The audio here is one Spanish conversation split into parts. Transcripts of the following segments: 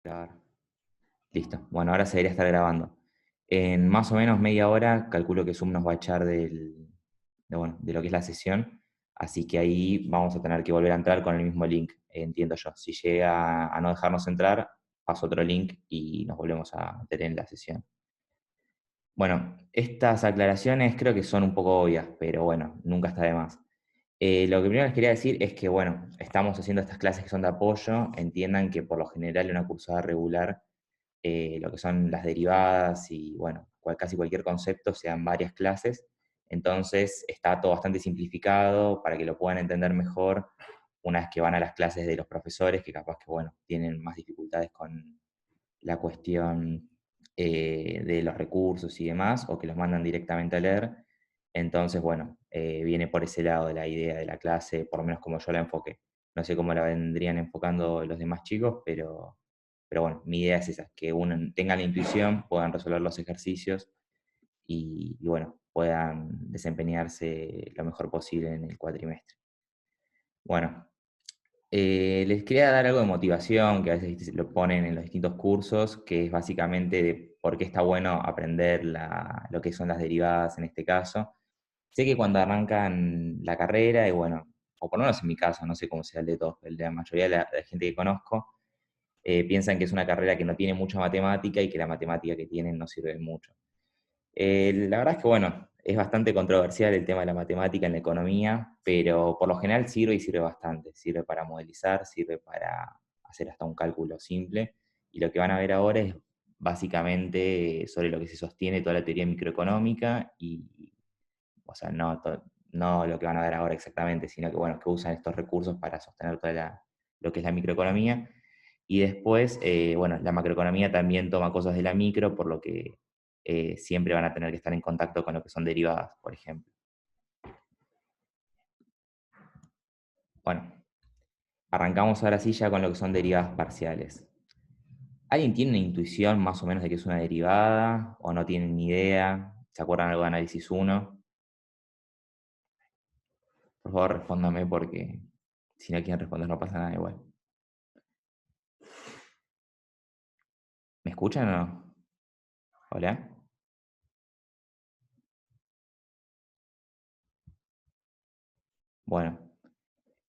Grabar. Listo. Bueno, ahora se debería estar grabando. En más o menos media hora calculo que Zoom nos va a echar de lo que es la sesión, así que ahí vamos a tener que volver a entrar con el mismo link, entiendo yo. Si llega a no dejarnos entrar, paso otro link y nos volvemos a meter en la sesión. Bueno, estas aclaraciones creo que son un poco obvias, pero bueno, nunca está de más. Lo que primero les quería decir es que, bueno, estamos haciendo estas clases que son de apoyo, entiendan que por lo general en una cursada regular lo que son las derivadas y, bueno, casi cualquier concepto, sean varias clases. Entonces está todo bastante simplificado para que lo puedan entender mejor una vez que van a las clases de los profesores, que capaz que, bueno, tienen más dificultades con la cuestión de los recursos y demás, o que los mandan directamente a leer. Entonces, bueno, viene por ese lado de la idea de la clase, por lo menos como yo la enfoqué. No sé cómo la vendrían enfocando los demás chicos, pero bueno, mi idea es esa, que uno tenga la intuición, puedan resolver los ejercicios y bueno, puedan desempeñarse lo mejor posible en el cuatrimestre. Bueno, les quería dar algo de motivación, que a veces ¿viste? Lo ponen en los distintos cursos, que es básicamente de por qué está bueno aprender lo que son las derivadas en este caso. Sé que cuando arrancan la carrera, y bueno, o por lo menos en mi caso, no sé cómo sea el de todos, el de la mayoría de la gente que conozco, piensan que es una carrera que no tiene mucha matemática y que la matemática que tienen no sirve mucho. La verdad es que, bueno, es bastante controversial el tema de la matemática en la economía, pero por lo general sirve y sirve bastante. Sirve para modelizar, sirve para hacer hasta un cálculo simple. Y lo que van a ver ahora es básicamente sobre lo que se sostiene toda la teoría microeconómica y, o sea, no lo que van a ver ahora exactamente, sino que, bueno, que usan estos recursos para sostener lo que es la microeconomía. Y después, bueno, la macroeconomía también toma cosas de la micro, por lo que siempre van a tener que estar en contacto con lo que son derivadas, por ejemplo. Bueno, arrancamos ahora sí ya con lo que son derivadas parciales. ¿Alguien tiene una intuición más o menos de qué es una derivada o no tienen ni idea? ¿Se acuerdan algo de análisis uno? Por favor, respóndame porque si no quieren responder no pasa nada igual. ¿Me escuchan o no? ¿Hola? Bueno,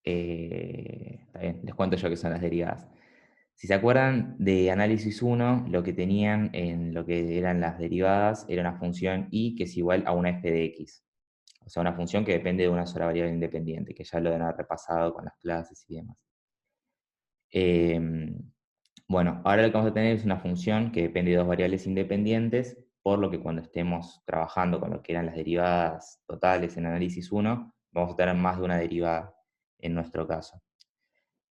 está bien, les cuento yo qué son las derivadas. Si se acuerdan de análisis uno, lo que tenían en lo que eran las derivadas era una función y que es igual a una f de x. O sea, una función que depende de una sola variable independiente, que ya lo han repasado con las clases y demás. Eh, bueno, ahora lo que vamos a tener es una función que depende de dos variables independientes, por lo que cuando estemos trabajando con lo que eran las derivadas totales en análisis uno, vamos a tener más de una derivada en nuestro caso.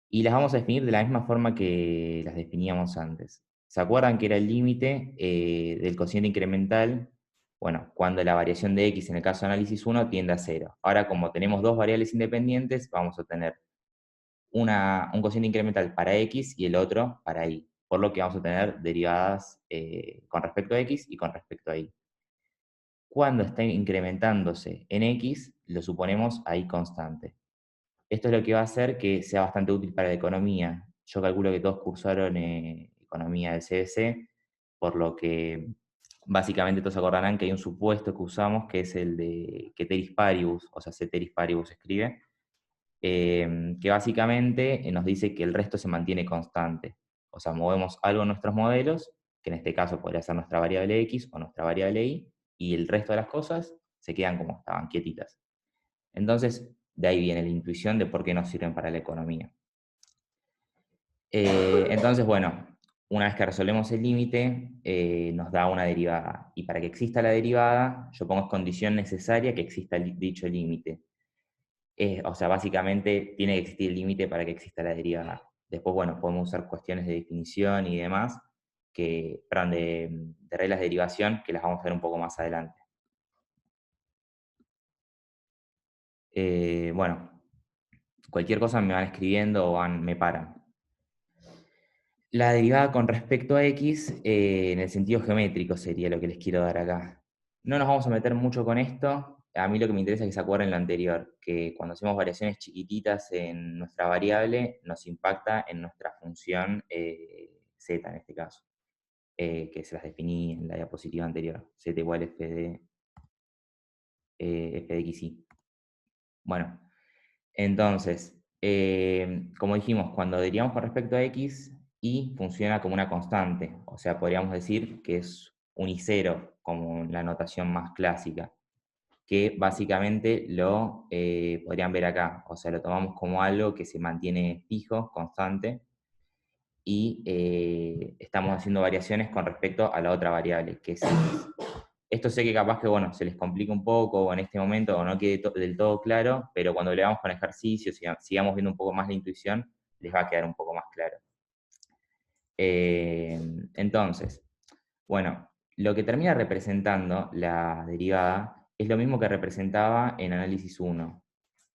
Y las vamos a definir de la misma forma que las definíamos antes. ¿Se acuerdan que era el límite del cociente incremental? Bueno, cuando la variación de x en el caso de análisis uno tiende a cero. Ahora, como tenemos dos variables independientes, vamos a tener un cociente incremental para x y el otro para y. Por lo que vamos a tener derivadas con respecto a x y con respecto a y. Cuando está incrementándose en x, lo suponemos a y constante. Esto es lo que va a hacer que sea bastante útil para la economía. Yo calculo que todos cursaron economía del CBC, por lo que básicamente todos acordarán que hay un supuesto que usamos que es el de ceteris paribus, o sea, ceteris paribus escribe, que básicamente nos dice que el resto se mantiene constante. O sea, movemos algo en nuestros modelos, que en este caso podría ser nuestra variable x o nuestra variable y el resto de las cosas se quedan como estaban, quietitas. Entonces, de ahí viene la intuición de por qué nos sirven para la economía. Entonces, bueno, una vez que resolvemos el límite, nos da una derivada. Y para que exista la derivada, yo pongo condición necesaria que exista dicho límite. O sea, básicamente tiene que existir el límite para que exista la derivada. Después, bueno, podemos usar cuestiones de definición y demás, perdón, de reglas de derivación, que las vamos a ver un poco más adelante. Bueno, cualquier cosa me van escribiendo o me paran. La derivada con respecto a x en el sentido geométrico sería lo que les quiero dar acá. No nos vamos a meter mucho con esto. A mí lo que me interesa es que se acuerden lo anterior, que cuando hacemos variaciones chiquititas en nuestra variable, nos impacta en nuestra función z en este caso, que se las definí en la diapositiva anterior, z igual f de xy. Bueno, entonces, como dijimos, cuando derivamos con respecto a x, y funciona como una constante, o sea, podríamos decir que es unicero, como la notación más clásica, que básicamente lo podrían ver acá, o sea, lo tomamos como algo que se mantiene fijo, constante, y estamos haciendo variaciones con respecto a la otra variable, que es x. Esto sé que capaz que, bueno, se les complica un poco o en este momento o no quede del todo claro, pero cuando le vamos con ejercicios y sigamos viendo un poco más la intuición, les va a quedar un poco más claro. Entonces, bueno, lo que termina representando la derivada es lo mismo que representaba en análisis 1,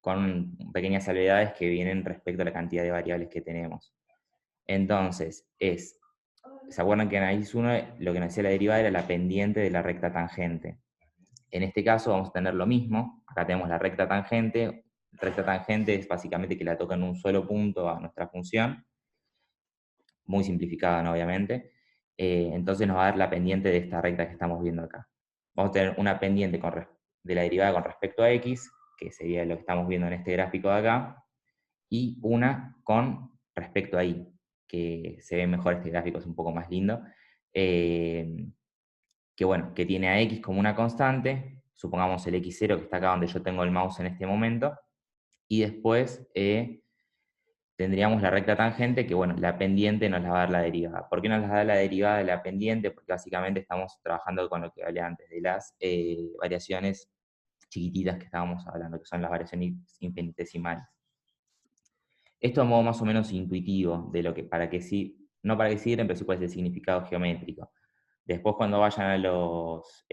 con pequeñas salvedades que vienen respecto a la cantidad de variables que tenemos. Entonces, ¿se acuerdan que en análisis 1 lo que nos decía la derivada era la pendiente de la recta tangente? En este caso vamos a tener lo mismo. Acá tenemos la recta tangente. Recta tangente es básicamente que la toca en un solo punto a nuestra función. Muy simplificada, ¿no? Obviamente. Entonces nos va a dar la pendiente de esta recta que estamos viendo acá. Vamos a tener una pendiente de la derivada con respecto a x, que sería lo que estamos viendo en este gráfico de acá, y una con respecto a y, que se ve mejor este gráfico, es un poco más lindo. Que bueno, que tiene a x como una constante, supongamos el x0 que está acá donde yo tengo el mouse en este momento, y después tendríamos la recta tangente, que bueno, la pendiente nos la va a dar la derivada. ¿Por qué nos la da la derivada de la pendiente? Porque básicamente estamos trabajando con lo que hablé antes, de las variaciones chiquititas que estábamos hablando, que son las variaciones infinitesimales. Esto a modo más o menos intuitivo, de lo que, para que sí, no para que sirven, pero sí cuál es el significado geométrico. Después cuando vayan a los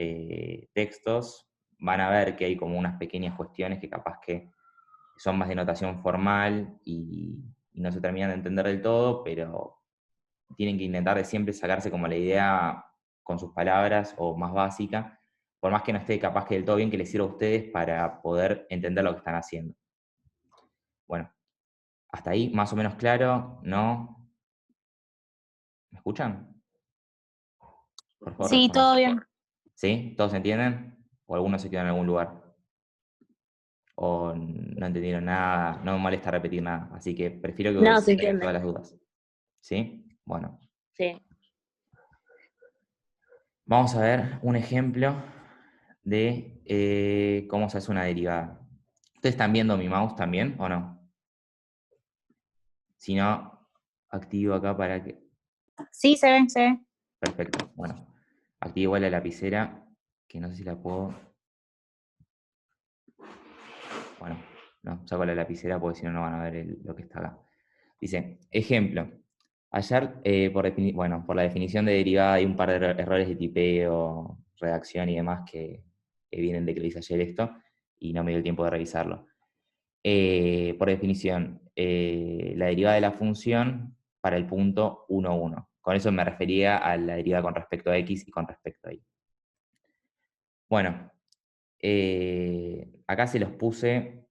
textos, van a ver que hay como unas pequeñas cuestiones que capaz que son más de notación formal y no se terminan de entender del todo, pero tienen que intentar de siempre sacarse como la idea con sus palabras o más básica, por más que no esté capaz que del todo bien, que les sirva a ustedes para poder entender lo que están haciendo. Bueno, hasta ahí más o menos claro, ¿no? ¿Me escuchan? Por favor, Sí, respondan. todo bien. ¿Sí? ¿Todos entienden? ¿O algunos se quedan en algún lugar? ¿O no entendieron nada? No me molesta repetir nada, así que prefiero que No, se saquen entiende. todas las dudas. ¿Sí? Bueno, Sí. vamos a ver un ejemplo de cómo se hace una derivada. ¿Ustedes están viendo mi mouse también o no? Si no, activo acá para que... Sí, se ve, se ve. Perfecto. Bueno, activo igual la lapicera, que no sé si la puedo... Bueno, no, saco la lapicera porque si no, no van a ver lo que está acá. Dice, ejemplo. Ayer, por la definición de derivada hay un par de errores de tipeo, redacción y demás que vienen de que lo hice ayer esto y no me dio el tiempo de revisarlo. Por definición, la derivada de la función para el punto 1, 1. Con eso me refería a la derivada con respecto a x y con respecto a y. Bueno, acá se los puse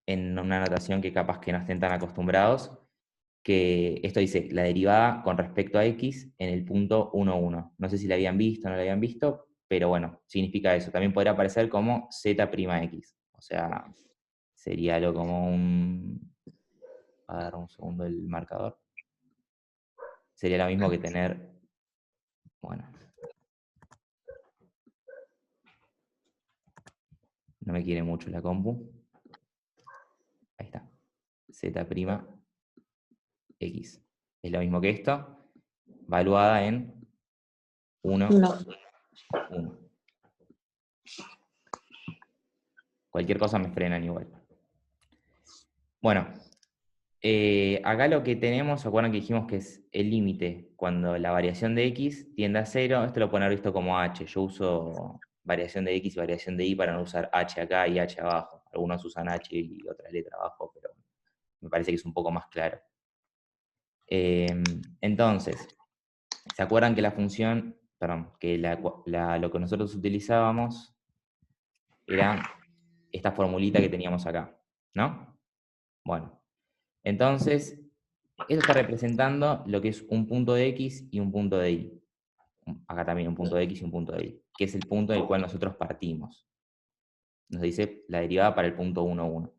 en una notación que capaz que no estén tan acostumbrados, que esto dice la derivada con respecto a x en el punto 1, 1. No sé si la habían visto o no la habían visto, pero bueno, significa eso. También podría aparecer como z'(x). O sea, sería algo como un... A ver, un segundo el marcador. Sería lo mismo que tener... Bueno, no me quiere mucho la compu. Ahí está. Z'(x). Es lo mismo que esto, valuada en 1, No. 1. Cualquier cosa me frenan igual. Bueno, acá lo que tenemos, ¿se acuerdan que dijimos que es el límite? Cuando la variación de x tiende a 0, esto lo pueden haber visto como h. Yo uso variación de x y variación de y para no usar h acá y h abajo. Algunos usan h y otra letra abajo, pero me parece que es un poco más claro. Entonces, ¿se acuerdan que la función, perdón, que lo que nosotros utilizábamos era esta formulita que teníamos acá, ¿no? Bueno, entonces, Esto está representando lo que es un punto de X y un punto de Y. Acá también un punto de X y un punto de Y, que es el punto del cual nosotros partimos. Nos dice la derivada para el punto 1, 1.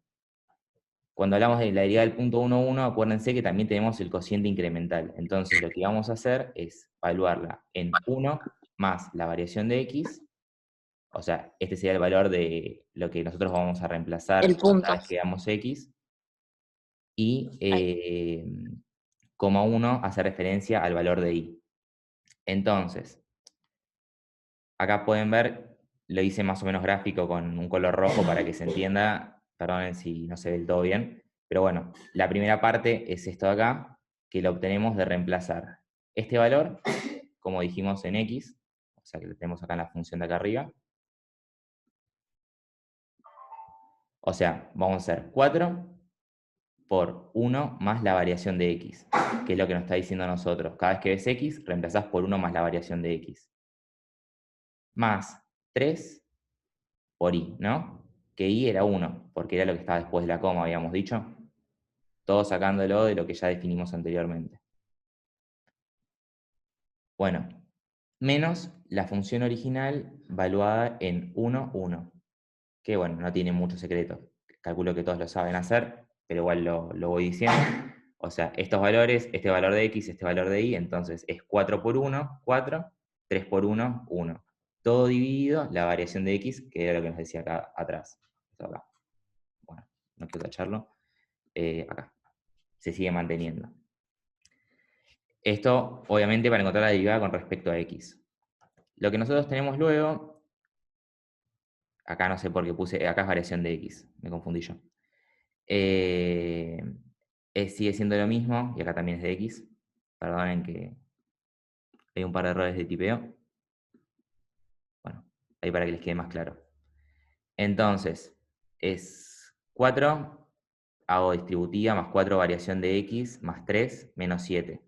Cuando hablamos de la derivada del punto 1, 1, acuérdense que también tenemos el cociente incremental. Entonces lo que vamos a hacer es evaluarla en 1 más la variación de X. O sea, este sería el valor de lo que nosotros vamos a El reemplazar cada punto. vez que damos X. Y Ahí. coma 1 hace referencia al valor de Y. Entonces, acá pueden ver, lo hice más o menos gráfico con un color rojo para que se entienda. Perdonen si no se ve del todo bien. Pero bueno, la primera parte es esto de acá, que lo obtenemos de reemplazar este valor, como dijimos en X, o sea que lo tenemos acá en la función de acá arriba. O sea, vamos a hacer 4 por 1 más la variación de X, que es lo que nos está diciendo a nosotros. Cada vez que ves X, reemplazás por 1 más la variación de X. Más 3 por Y, ¿no? Que Y era 1, porque era lo que estaba después de la coma, habíamos dicho. Todo sacándolo de lo que ya definimos anteriormente. Bueno, menos la función original valuada en 1, 1. Que bueno, no tiene mucho secreto. Calculo que todos lo saben hacer, pero igual lo voy diciendo. O sea, estos valores, este valor de X, este valor de Y, entonces es 4 por 1, 4, 3 por 1, 1. Todo dividido, la variación de X, que era lo que nos decía acá atrás. Esto acá. Bueno, no quiero tacharlo. Acá. Se sigue manteniendo. Esto, obviamente, para encontrar la derivada con respecto a X. Lo que nosotros tenemos luego, acá no sé por qué puse, acá es variación de X, me confundí yo. Sigue siendo lo mismo, y acá también es de X. Perdonen que hay un par de errores de tipeo. Bueno, ahí para que les quede más claro. Entonces, es 4, hago distributiva, más 4 variación de X, más 3, menos 7.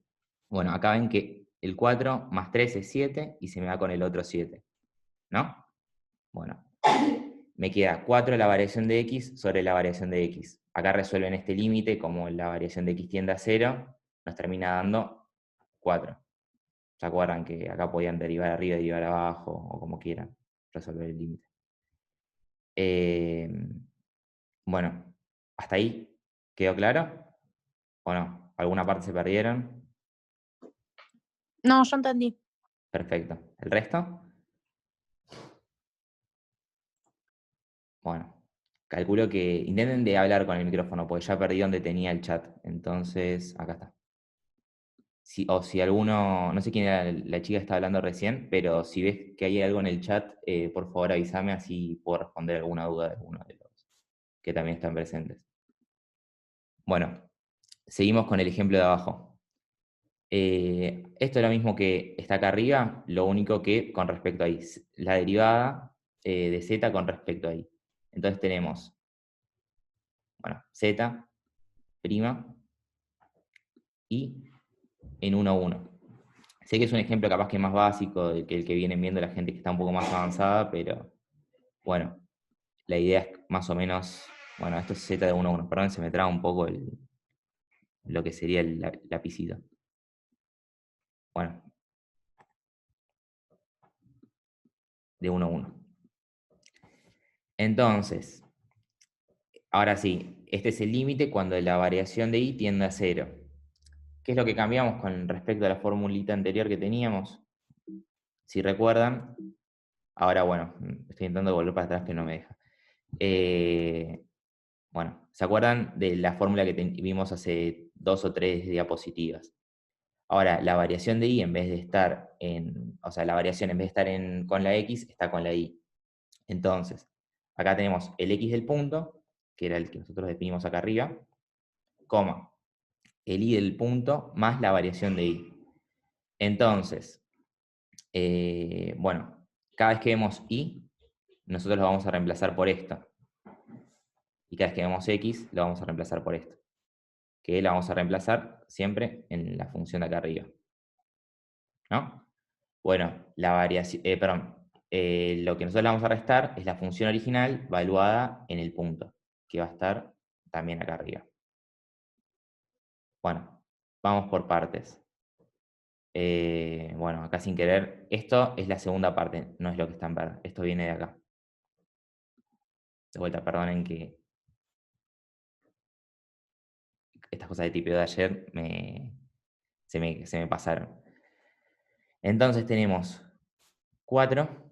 Bueno, acá ven que el 4 más 3 es 7 y se me va con el otro 7, ¿no? Bueno, me queda 4 la variación de X sobre la variación de X. Acá resuelven este límite, como la variación de X tiende a 0, nos termina dando 4. ¿Se acuerdan que acá podían derivar arriba, derivar abajo, o como quieran resolver el límite? Bueno, ¿hasta ahí quedó claro? ¿O no? ¿Alguna parte se perdieron? No, yo entendí. Perfecto. ¿El resto? Bueno, calculo que intenten de hablar con el micrófono, porque ya perdí donde tenía el chat. Entonces, acá está. O si alguno, no sé quién era la chica que estaba hablando recién, pero si ves que hay algo en el chat, por favor avísame, así puedo responder alguna duda de alguno de los que también están presentes. Bueno, seguimos con el ejemplo de abajo. Esto es lo mismo que está acá arriba, lo único que con respecto a y, la derivada de z con respecto a y. Entonces tenemos, bueno, z' y en 1, 1. Sé que es un ejemplo capaz que más básico que el que vienen viendo la gente que está un poco más avanzada, pero bueno, la idea es más o menos, bueno, esto es z de 1, 1. Perdón, se me traba un poco lo que sería el lapicito. Bueno, de 1, 1. Entonces, ahora sí, este es el límite cuando la variación de y tiende a 0. ¿Qué es lo que cambiamos con respecto a la formulita anterior que teníamos? Si recuerdan, ahora bueno, estoy intentando volver para atrás que no me deja. Bueno, ¿se acuerdan de la fórmula que vimos hace 2 o 3 diapositivas? Ahora, la variación de y en vez de estar en, o sea, la variación en vez de estar con la x, está con la y. Entonces, acá tenemos el x del punto, que era el que nosotros definimos acá arriba, coma, el y del punto más la variación de y. Entonces, bueno, cada vez que vemos y, nosotros lo vamos a reemplazar por esto. Y cada vez que vemos x, lo vamos a reemplazar por esto. Que la vamos a reemplazar siempre en la función de acá arriba. ¿No? Bueno, la variación, lo que nosotros le vamos a restar es la función original valuada en el punto, que va a estar también acá arriba. Bueno, Vamos por partes. Bueno, acá sin querer, esto es la segunda parte, no es lo que está en verde. Esto viene de acá. De vuelta, perdonen que estas cosas de tipeo de ayer se me pasaron. Entonces tenemos 4,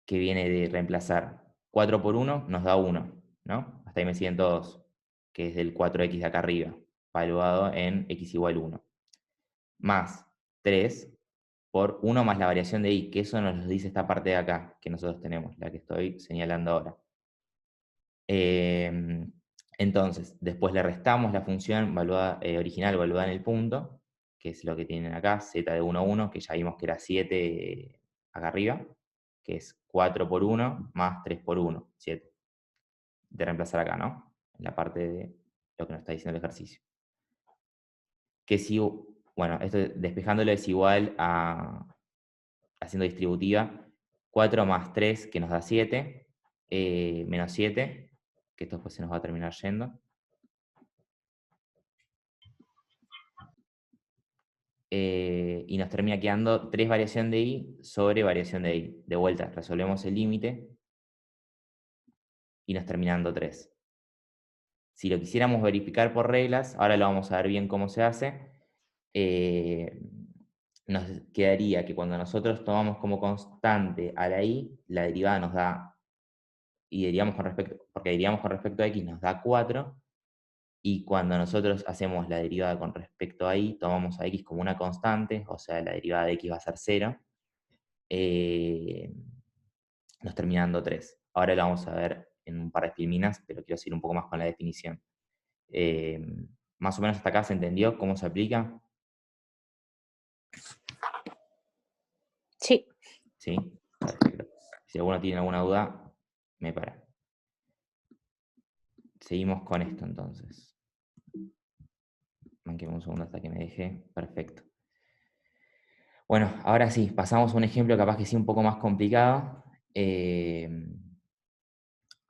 que viene de reemplazar 4 por 1, nos da 1, ¿no? Hasta ahí me siguen todos, que es del 4x de acá arriba, valuado en x igual 1. Más 3 por 1 más la variación de y, que eso nos lo dice esta parte de acá, que nosotros tenemos, la que estoy señalando ahora. Entonces, después le restamos la función original valuada en el punto, que es lo que tienen acá, z de 1 a 1, que ya vimos que era 7 acá arriba, que es 4 por 1 más 3 por 1, 7. De reemplazar acá, ¿no? En la parte de lo que nos está diciendo el ejercicio. Que si, bueno, esto despejándolo es igual a, haciendo distributiva, 4 más 3, que nos da 7, menos 7, que esto pues se nos va a terminar yendo. Y nos termina quedando 3 variación de y sobre variación de y. De vuelta, resolvemos el límite y nos termina dando 3. Si lo quisiéramos verificar por reglas, ahora lo vamos a ver bien cómo se hace, nos quedaría que cuando nosotros tomamos como constante a la y, la derivada nos da, y derivamos con respecto, porque derivamos con respecto a x nos da 4, y cuando nosotros hacemos la derivada con respecto a y, tomamos a x como una constante, o sea, la derivada de x va a ser 0, nos termina dando 3. Ahora lo vamos a ver en un par de filminas, pero quiero seguir un poco más con la definición. Más o menos hasta acá se entendió cómo se aplica. Sí. ¿Sí? Perfecto. Si alguno tiene alguna duda, me para. Seguimos con esto entonces. Manquemos un segundo hasta que me deje. Perfecto. Bueno, ahora sí, pasamos a un ejemplo capaz que sí un poco más complicado.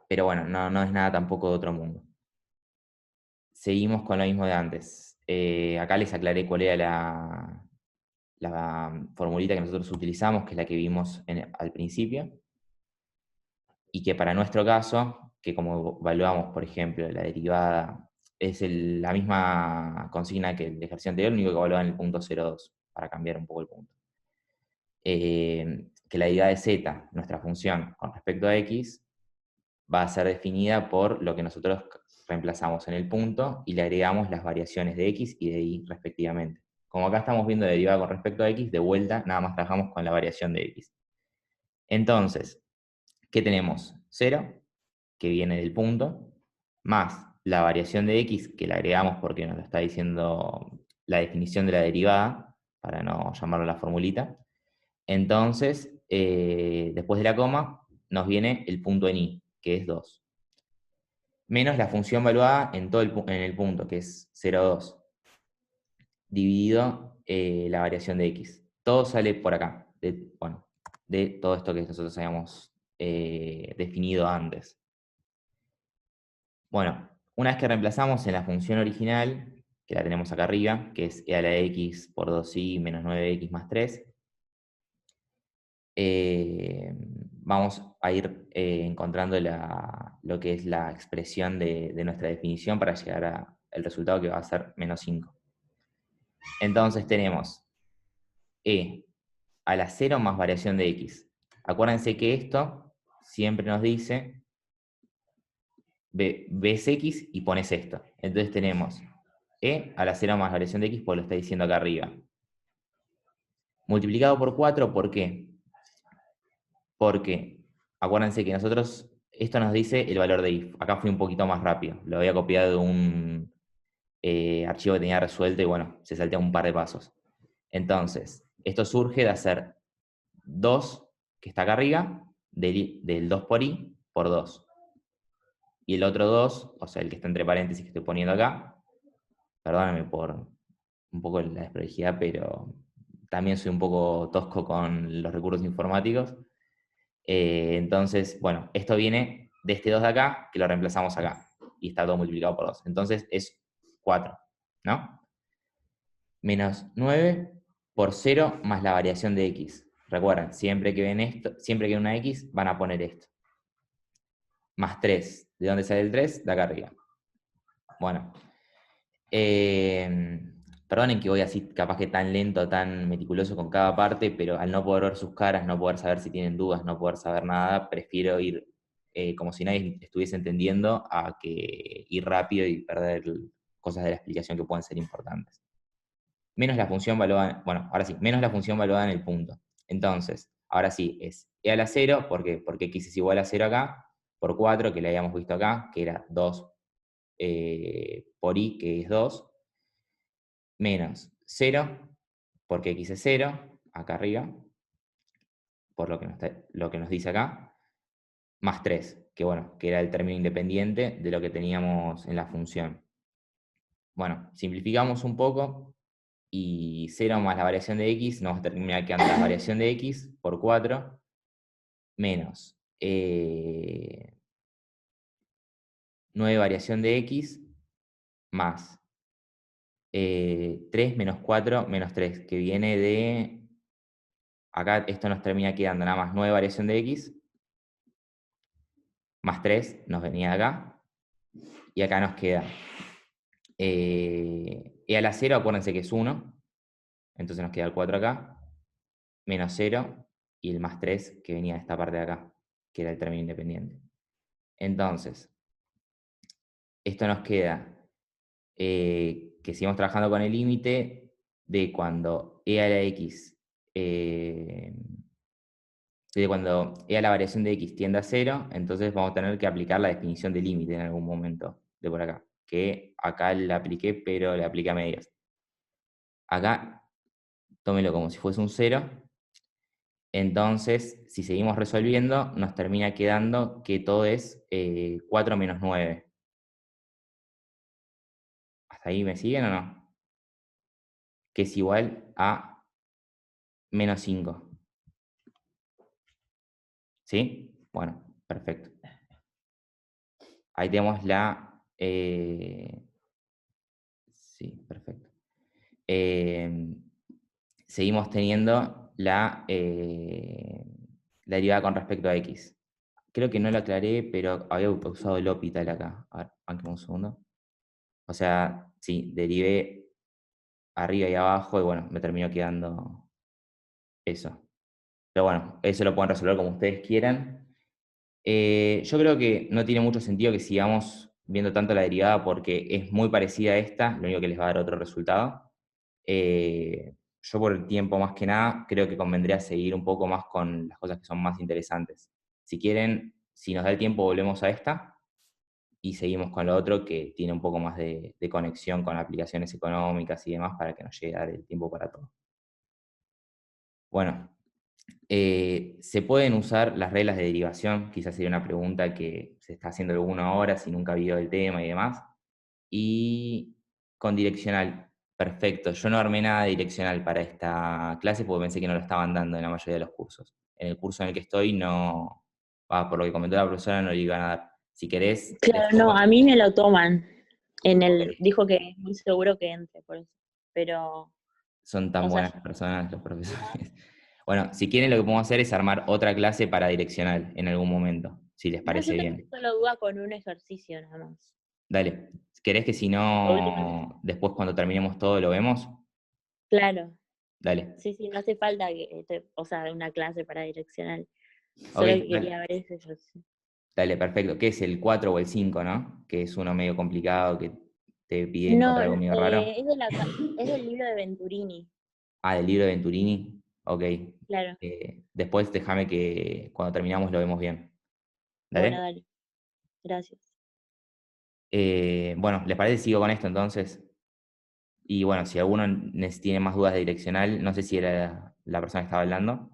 Pero bueno, no es nada tampoco de otro mundo. Seguimos con lo mismo de antes. Acá les aclaré cuál era la formulita que nosotros utilizamos, que es la que vimos al principio. Y que para nuestro caso, que como evaluamos, por ejemplo, la derivada, es la misma consigna que el ejercicio anterior, lo único que evaluaba en el punto 0,2, para cambiar un poco el punto. Que la derivada de z, nuestra función con respecto a x, va a ser definida por lo que nosotros reemplazamos en el punto y le agregamos las variaciones de x y de y respectivamente. Como acá estamos viendo la derivada con respecto a x, de vuelta nada más trabajamos con la variación de x. Entonces, ¿qué tenemos? 0, que viene del punto, más la variación de x, que le agregamos porque nos lo está diciendo la definición de la derivada, para no llamarlo la formulita. Entonces, después de la coma, nos viene el punto en y, que es 2. Menos la función valuada en el punto, que es 0,2, dividido la variación de x. Todo sale por acá, de todo esto que nosotros habíamos definido antes. Bueno, una vez que reemplazamos en la función original, que la tenemos acá arriba, que es e a la x por 2y menos 9x más 3, vamos a ir encontrando lo que es la expresión de nuestra definición para llegar al resultado que va a ser menos 5. Entonces tenemos e a la 0 más variación de x. Acuérdense que esto siempre nos dice ves x y pones esto. Entonces tenemos e a la 0 más variación de x, pues lo está diciendo acá arriba. Multiplicado por 4, ¿por qué? Porque acuérdense que nosotros, esto nos dice el valor de if. Acá fui un poquito más rápido. Lo había copiado de un archivo que tenía resuelto y bueno, se saltea un par de pasos. Entonces, esto surge de hacer 2, que está acá arriba, del 2 por i, por 2. Y el otro 2, o sea, el que está entre paréntesis que estoy poniendo acá, perdóname por un poco la desprolijidad, pero también soy un poco tosco con los recursos informáticos. Entonces, bueno, esto viene de este 2 de acá, que lo reemplazamos acá, y está todo multiplicado por 2. Entonces es 4, ¿no? menos 9 por 0 más la variación de x. Recuerden, siempre que ven esto, siempre que ven una x, van a poner esto. Más 3. ¿De dónde sale el 3? De acá arriba. Bueno. Perdonen que voy así, capaz que tan lento, tan meticuloso con cada parte, pero al no poder ver sus caras, no poder saber si tienen dudas, no poder saber nada, prefiero ir como si nadie estuviese entendiendo a que ir rápido y perder cosas de la explicación que pueden ser importantes. Menos la función valuada, bueno, ahora sí, menos la función valuada en el punto. Entonces, ahora sí, es e a la 0, ¿por qué? Porque x es igual a 0 acá, por 4, que le habíamos visto acá, que era 2 por i, que es 2, menos 0, porque x es 0, acá arriba, por lo que nos dice acá, más 3, que bueno, que era el término independiente de lo que teníamos en la función. Bueno, simplificamos un poco y 0 más la variación de x nos va a terminar quedando la variación de x por 4 menos 9 variación de x más 3 menos 4 menos 3, que viene de... Acá esto nos termina quedando nada más 9 variación de x, más 3 nos venía de acá, y acá nos queda e a la 0, acuérdense que es 1, entonces nos queda el 4 acá, menos 0, y el más 3 que venía de esta parte de acá, que era el término independiente. Entonces, esto nos queda que seguimos trabajando con el límite de cuando e a la x, de cuando e a la variación de x tiende a 0, entonces vamos a tener que aplicar la definición de límite en algún momento de por acá, que acá la apliqué, pero la apliqué a medias. Acá, tómelo como si fuese un 0, entonces, si seguimos resolviendo, nos termina quedando que todo es 4 menos 9. ¿Hasta ahí me siguen o no? Que es igual a menos 5. ¿Sí? Bueno, perfecto. Ahí tenemos la... sí, perfecto. Seguimos teniendo la derivada con respecto a x. Creo que no lo aclaré, pero había usado el L'Hopital acá. A ver, banqueme un segundo. O sea, sí, derivé arriba y abajo y bueno, me terminó quedando eso. Pero bueno, eso lo pueden resolver como ustedes quieran. Yo creo que no tiene mucho sentido que sigamos viendo tanto la derivada porque es muy parecida a esta, lo único que les va a dar otro resultado. Yo por el tiempo más que nada creo que convendría seguir un poco más con las cosas que son más interesantes. Si quieren, si nos da el tiempo, volvemos a esta y seguimos con lo otro que tiene un poco más de conexión con aplicaciones económicas y demás para que nos llegue a dar el tiempo para todo. Bueno, ¿se pueden usar las reglas de derivación? Quizás sería una pregunta que se está haciendo alguna ahora si nunca ha habido el tema y demás. Y con direccional, perfecto. Yo no armé nada direccional para esta clase porque pensé que no lo estaban dando en la mayoría de los cursos. En el curso en el que estoy no, por lo que comentó la profesora, no le iban a dar. Si querés, Claro, no, a mí me lo toman. ok, Dijo que es muy seguro que entre, por eso. Pero, son tan o sea, buenas personas los profesores. Bueno, si quieren lo que podemos hacer es armar otra clase para direccional en algún momento, si les no, parece yo tengo bien. solo duda con un ejercicio nada más. Dale. ¿Querés que si Por último, no, después cuando terminemos todo lo vemos? claro, Dale. sí, sí, no hace falta que, o sea, una clase para direccional. Ok, Solo que quería dale. ver ese ejercicio. Dale, perfecto. ¿Qué es el 4 o el 5, no? Que es uno medio complicado que te pide No, encontrar algo medio raro. es del libro de Venturini, Ah, del libro de Venturini. Ok. claro. Después déjame que cuando terminamos lo vemos bien. Bueno, ¿Dale? dale, gracias. Bueno, ¿les parece si sigo con esto entonces? Y bueno, si alguno tiene más dudas de direccional, no sé si era la persona que estaba hablando,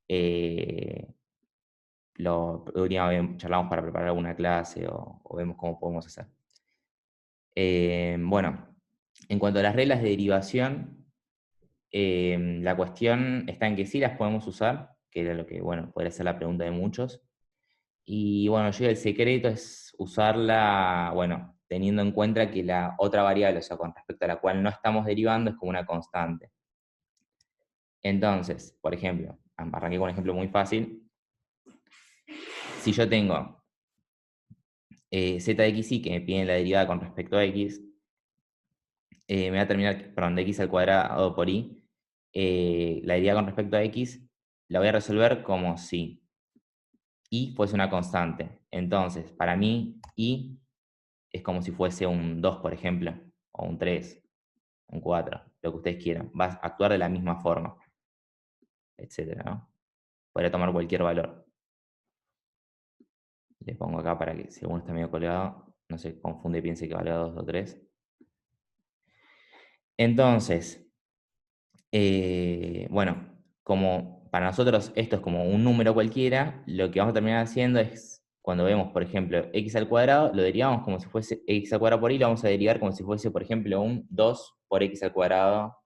eh, charlamos para preparar alguna clase o vemos cómo podemos hacer. Bueno, en cuanto a las reglas de derivación, la cuestión está en que sí las podemos usar, que era lo que, bueno, podría ser la pregunta de muchos. Y bueno, yo el secreto es usarla, bueno, teniendo en cuenta que la otra variable, o sea, con respecto a la cual no estamos derivando, es como una constante. Entonces, por ejemplo, arranqué con un ejemplo muy fácil. Si yo tengo z de xy, que me piden la derivada con respecto a x, me va a terminar, perdón, de x al cuadrado por y, la derivada con respecto a x la voy a resolver como si y fuese una constante. Entonces, para mí, y es como si fuese un 2 por ejemplo, o un 3 un 4 lo que ustedes quieran. Va a actuar de la misma forma, etcétera, ¿no? Podría tomar cualquier valor. Le pongo acá para que si alguno está medio colgado, no se confunde y piense que vale 2 o 3. Entonces, bueno, como para nosotros esto es como un número cualquiera, lo que vamos a terminar haciendo es, cuando vemos, por ejemplo, x al cuadrado, lo derivamos como si fuese x al cuadrado por y, lo vamos a derivar como si fuese, por ejemplo, un 2 por x al cuadrado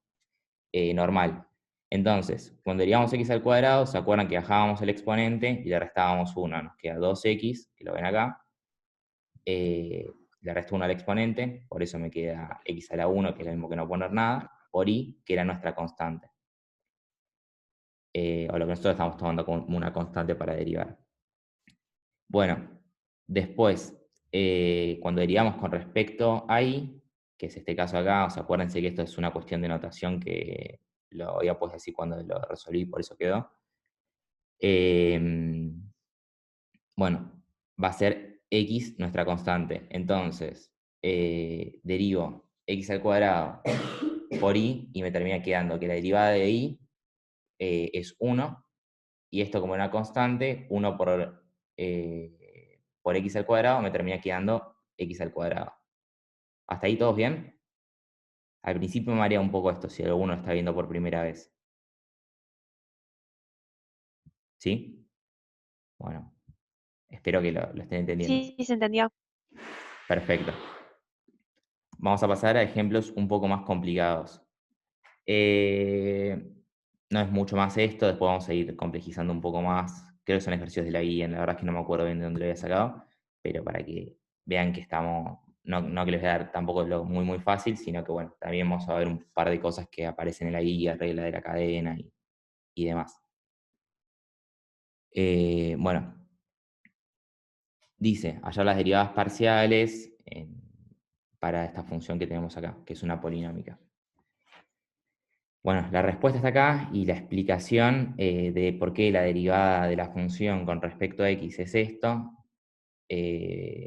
normal. Entonces, cuando derivamos x al cuadrado, ¿se acuerdan que bajábamos el exponente y le restábamos 1? Nos queda 2x, que lo ven acá. Le resto 1 al exponente, por eso me queda x a la 1, que es lo mismo que no poner nada, por y, que era nuestra constante. O lo que nosotros estamos tomando como una constante para derivar. Bueno, después, cuando derivamos con respecto a y, que es este caso acá, o sea, acuérdense que esto es una cuestión de notación que lo había puesto así cuando lo resolví, por eso quedó. Bueno, va a ser x nuestra constante. Entonces, derivo x al cuadrado por y me termina quedando que la derivada de y es 1, y esto como una constante, 1 por x al cuadrado me termina quedando x al cuadrado. ¿Hasta ahí todos bien? Al principio me marea un poco esto, si alguno está viendo por primera vez. ¿Sí? Bueno, espero que lo estén entendiendo. Sí, se entendió. Perfecto. Vamos a pasar a ejemplos un poco más complicados. No es mucho más esto, después vamos a ir complejizando un poco más. Creo que son ejercicios de la guía, la verdad es que no me acuerdo bien de dónde lo había sacado, pero para que vean que estamos, no que les voy a dar tampoco lo muy fácil, sino que bueno, también vamos a ver un par de cosas que aparecen en la guía, regla de la cadena y demás. Bueno, dice, hallar las derivadas parciales para esta función que tenemos acá, que es una polinómica. Bueno, la respuesta está acá y la explicación de por qué la derivada de la función con respecto a x es esto,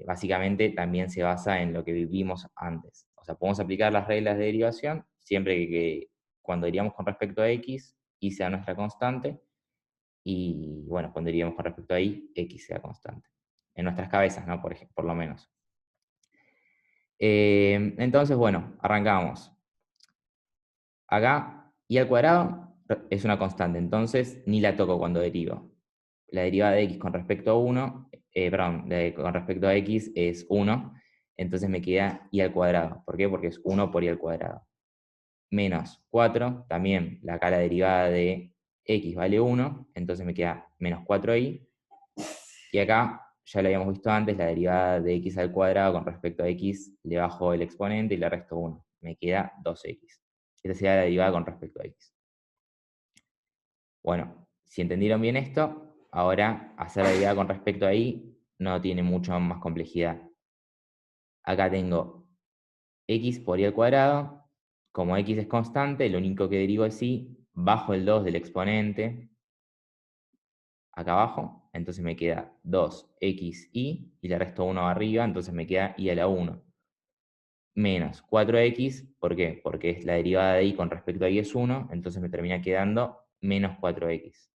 básicamente también se basa en lo que vivimos antes. O sea, podemos aplicar las reglas de derivación siempre que cuando derivamos con respecto a x, y sea nuestra constante, y bueno, cuando derivamos con respecto a y, x sea constante. En nuestras cabezas, ¿no? Por lo menos. Entonces, bueno, arrancamos. Acá, y al cuadrado es una constante, entonces ni la toco cuando derivo. La derivada de x con respecto a 1, con respecto a x es 1, entonces me queda y al cuadrado. ¿Por qué? Porque es 1 por y al cuadrado. Menos 4, también acá la derivada de x vale 1, entonces me queda menos 4y. Y acá, ya lo habíamos visto antes, la derivada de x al cuadrado con respecto a x, le bajo el exponente y le resto 1. Me queda 2x. Esta sería la derivada con respecto a x. Bueno, si entendieron bien esto, ahora hacer la derivada con respecto a y no tiene mucho más complejidad. Acá tengo x por y al cuadrado. Como x es constante, lo único que derivo es y, bajo el 2 del exponente, acá abajo, entonces me queda 2xy y le resto 1 arriba, entonces me queda y a la 1. Menos 4x, ¿por qué? Porque es la derivada de y con respecto a y es 1, entonces me termina quedando menos 4x.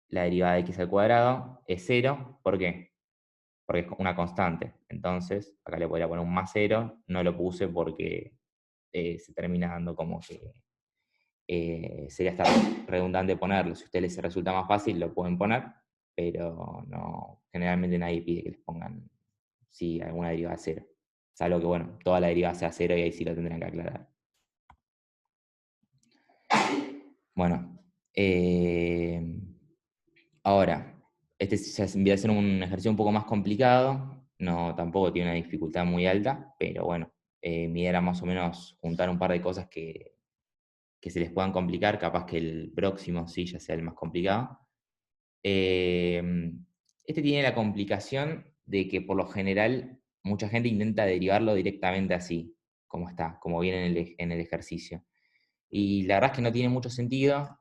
La derivada de x al cuadrado es 0, ¿por qué? Porque es una constante, entonces acá le podría poner un más 0, no lo puse porque se termina dando como que sería hasta redundante ponerlo. Si a ustedes les resulta más fácil, lo pueden poner, pero no, generalmente nadie pide que les pongan si alguna derivada a 0. Salvo que, bueno, toda la derivada sea 0 y ahí sí lo tendrían que aclarar. Bueno, ahora, este ya empieza a ser un ejercicio un poco más complicado. no, tampoco tiene una dificultad muy alta, pero bueno, mi idea era más o menos juntar un par de cosas que se les puedan complicar, capaz que el próximo sí ya sea el más complicado. Eh, este tiene la complicación de que por lo general mucha gente intenta derivarlo directamente así, como está, como viene en el ejercicio. Y la verdad es que no tiene mucho sentido,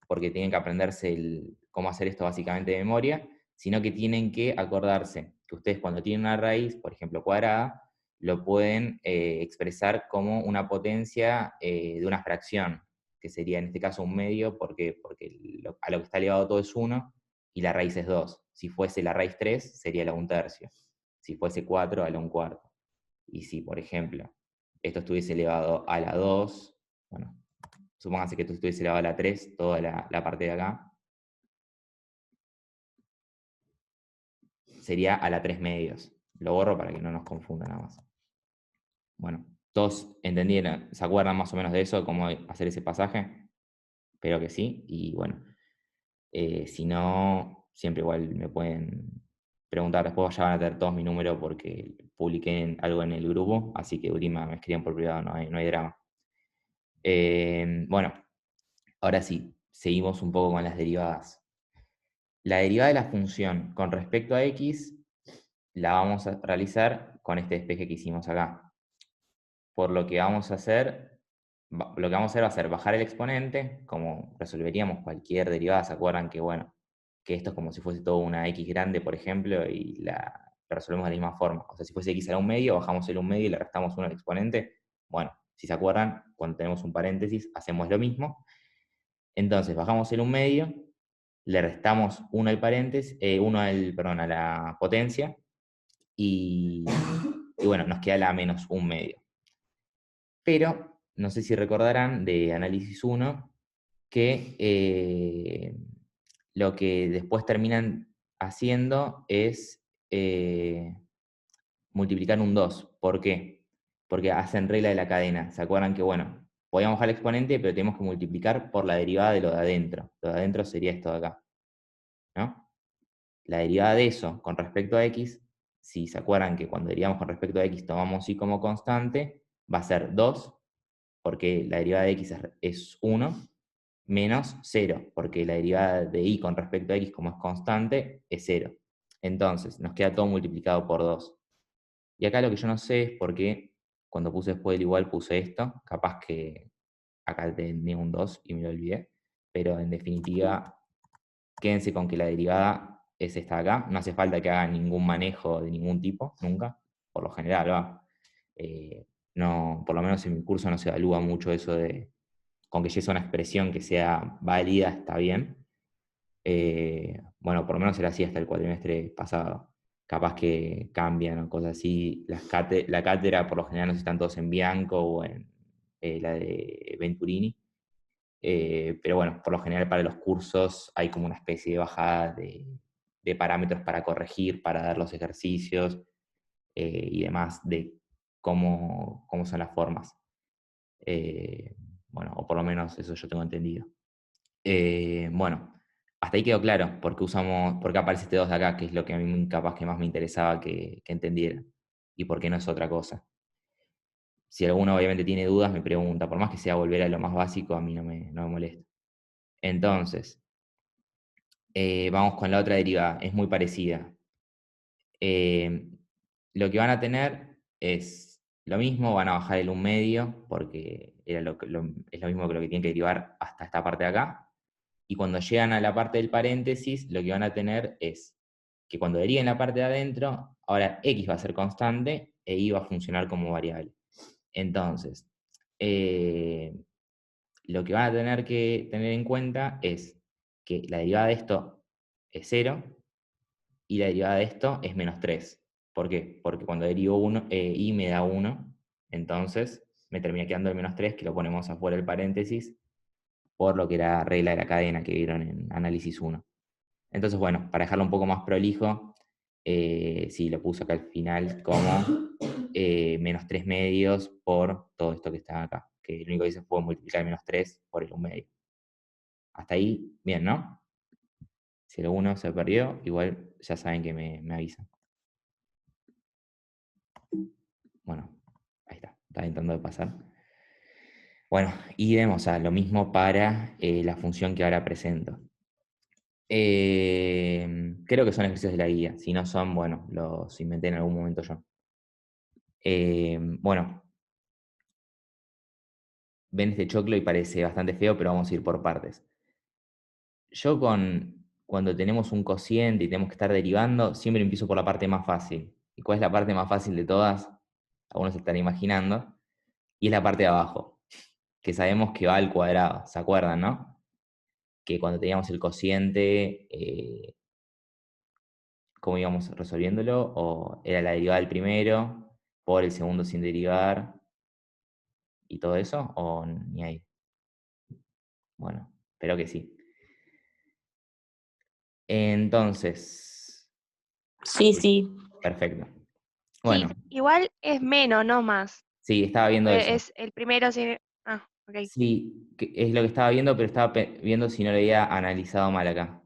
porque tienen que aprenderse cómo hacer esto básicamente de memoria, sino que tienen que acordarse que ustedes cuando tienen una raíz, por ejemplo cuadrada, lo pueden expresar como una potencia de una fracción, que sería en este caso un medio, porque a lo que está elevado todo es 1 y la raíz es 2. Si fuese la raíz 3, sería la un tercio. Si fuese 4, a la un cuarto. Y si, por ejemplo, esto estuviese elevado a la 2, bueno, supóngase que esto estuviese elevado a la 3, toda la parte de acá, sería a la 3 medios. Lo borro para que no nos confunda nada más. Bueno, todos entendieron, se acuerdan más o menos de eso, cómo hacer ese pasaje. Espero que sí. Y bueno, si no, siempre igual me pueden preguntar. Después ya van a tener todos mi número porque publiqué algo en el grupo. Así que última me escriban por privado, no hay drama. Bueno, ahora sí, seguimos un poco con las derivadas. La derivada de la función con respecto a x la vamos a realizar con este despeje que hicimos acá. Por lo que vamos a hacer, lo que vamos a hacer va a ser bajar el exponente, como resolveríamos cualquier derivada. ¿Se acuerdan que, bueno, que esto es como si fuese todo una x grande, por ejemplo, y la resolvemos de la misma forma? O sea, si fuese x a la un medio, bajamos el un medio y le restamos 1 al exponente. Bueno, si se acuerdan, cuando tenemos un paréntesis, hacemos lo mismo. Entonces, bajamos el un medio, le restamos 1 al paréntesis, 1 al, perdón, a la potencia, y, y bueno, nos queda la menos un medio. Pero no sé si recordarán de análisis 1 que lo que después terminan haciendo es multiplicar un 2. ¿Por qué? Porque hacen regla de la cadena. ¿Se acuerdan que, bueno, podíamos bajar el exponente, pero tenemos que multiplicar por la derivada de lo de adentro? Lo de adentro sería esto de acá, ¿no? La derivada de eso con respecto a x, si se acuerdan que cuando derivamos con respecto a x tomamos y como constante, va a ser 2, porque la derivada de x es 1, menos 0, porque la derivada de y con respecto a x como es constante es 0. Entonces, nos queda todo multiplicado por 2. Y acá lo que yo no sé es por qué cuando puse después del igual puse esto. Capaz que acá tenía un 2 y me lo olvidé. Pero en definitiva, quédense con que la derivada es esta de acá. No hace falta que haga ningún manejo de ningún tipo, nunca. Por lo general, va. No, por lo menos en mi curso no se evalúa mucho eso de con que llegue una expresión que sea válida, está bien. Bueno, por lo menos era así hasta el cuatrimestre pasado. Capaz que cambian o cosas así. La cátedra por lo general no están todos en Bianco o en la de Venturini. Pero bueno, por lo general para los cursos hay como una especie de bajada de parámetros para corregir, para dar los ejercicios y demás de cómo son las formas. Eh, bueno, o por lo menos eso yo tengo entendido. Bueno, hasta ahí quedó claro por qué aparece este 2 de acá, que es lo que a mí capaz que más me interesaba que entendiera. Y por qué no es otra cosa. Si alguno obviamente tiene dudas, me pregunta. Por más que sea volver a lo más básico, a mí no me molesta. Entonces, vamos con la otra derivada. Es muy parecida. Eh, lo que van a tener es lo mismo, van a bajar el un medio, porque es lo mismo que lo que tienen que derivar hasta esta parte de acá. Y cuando llegan a la parte del paréntesis, lo que van a tener es que cuando deriven la parte de adentro, ahora x va a ser constante e y va a funcionar como variable. Entonces, eh, lo que van a tener que tener en cuenta es que la derivada de esto es 0 y la derivada de esto es menos 3. ¿Por qué? Porque cuando derivo y me da 1, entonces me termina quedando el menos 3, que lo ponemos afuera del paréntesis, por lo que era regla de la cadena que vieron en análisis 1. Entonces, bueno, para dejarlo un poco más prolijo, sí, lo puse acá al final como menos 3 medios por todo esto que está acá. Que lo único que hice fue multiplicar menos 3 por el 1 medio. Hasta ahí, bien, ¿no? Si alguno se perdió, igual ya saben que me avisan. Bueno, ahí está intentando de pasar. Bueno, y vemos lo mismo para la función que ahora presento. Creo que son ejercicios de la guía. Si no son, bueno, los inventé en algún momento yo. Bueno, ven este choclo y parece bastante feo, pero vamos a ir por partes. Yo cuando tenemos un cociente y tenemos que estar derivando, siempre empiezo por la parte más fácil. ¿Y cuál es la parte más fácil de todas? Algunos se están imaginando. Y es la parte de abajo, que sabemos que va al cuadrado. ¿Se acuerdan, no? Que cuando teníamos el cociente, ¿cómo íbamos resolviéndolo? O era la derivada del primero por el segundo sin derivar y todo eso, o ni ahí. Bueno, espero que sí. Entonces, Sí, sí. perfecto. Sí, Bueno, igual es menos, no más. sí, estaba viendo eso. Es el primero sin... Ah, ok. Sí, es lo que estaba viendo, pero estaba viendo si no lo había analizado mal acá.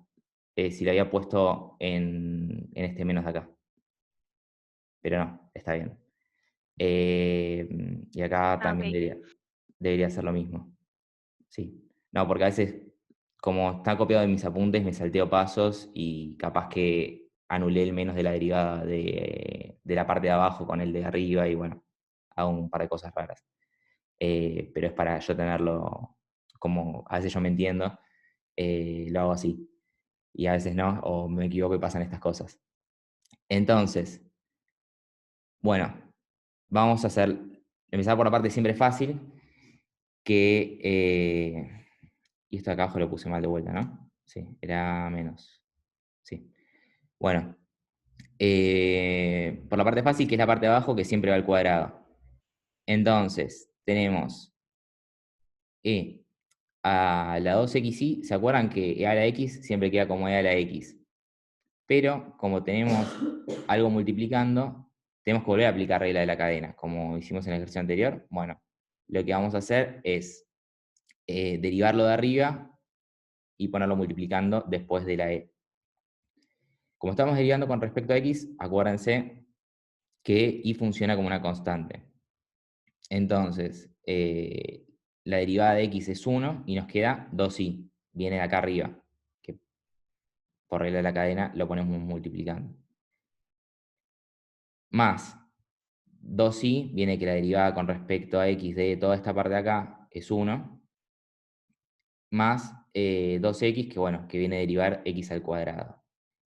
Si lo había puesto en este menos de acá. Pero no, está bien. Y acá Ah, también ok. debería ser lo mismo. Sí. No, porque a veces, como está copiado en mis apuntes, me salteo pasos y capaz que anulé el menos de la derivada de la parte de abajo con el de arriba y bueno, hago un par de cosas raras. Pero es para yo tenerlo, como a veces yo me entiendo, lo hago así. Y a veces no, o me equivoco y pasan estas cosas. Entonces, bueno, vamos a empezar por la parte siempre fácil, que, y esto acá abajo lo puse mal de vuelta, ¿no? Sí, era menos. Sí. Bueno, por la parte fácil, que es la parte de abajo, que siempre va al cuadrado. Entonces, tenemos a la 2xy, ¿se acuerdan que e a la x siempre queda como e a la x? Pero como tenemos algo multiplicando, tenemos que volver a aplicar regla de la cadena, como hicimos en el ejercicio anterior. Bueno, lo que vamos a hacer es derivarlo de arriba y ponerlo multiplicando después de la e. Como estamos derivando con respecto a x, acuérdense que y funciona como una constante. Entonces, la derivada de x es 1 y nos queda 2y. Viene de acá arriba, que por regla de la cadena lo ponemos multiplicando. Más 2y viene que la derivada con respecto a x de toda esta parte de acá es 1. Más 2x, que bueno, que viene a derivar x al cuadrado.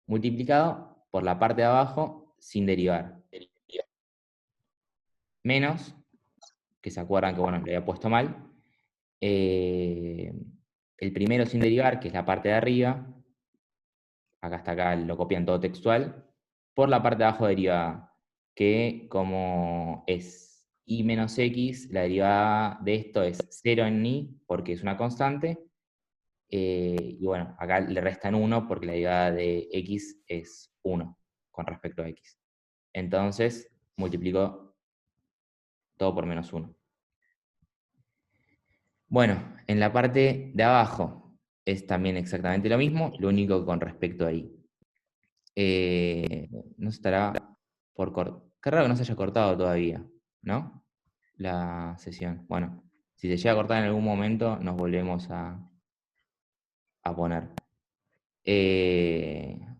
Multiplicado por la parte de abajo sin derivar. Menos, que se acuerdan que bueno, lo había puesto mal. eh, el primero sin derivar, que es la parte de arriba, acá está acá, lo copian todo textual, por la parte de abajo derivada, que como es y menos x, la derivada de esto es 0 en y, porque es una constante, y bueno, acá le restan 1 porque la derivada de x es 1 con respecto a x. Entonces, multiplico todo por menos 1. Bueno, en la parte de abajo es también exactamente lo mismo, lo único que con respecto a y. No estará por cortar. Qué raro que no se haya cortado todavía, ¿no? La sesión. Bueno, si se llega a cortar en algún momento, nos volvemos a poner.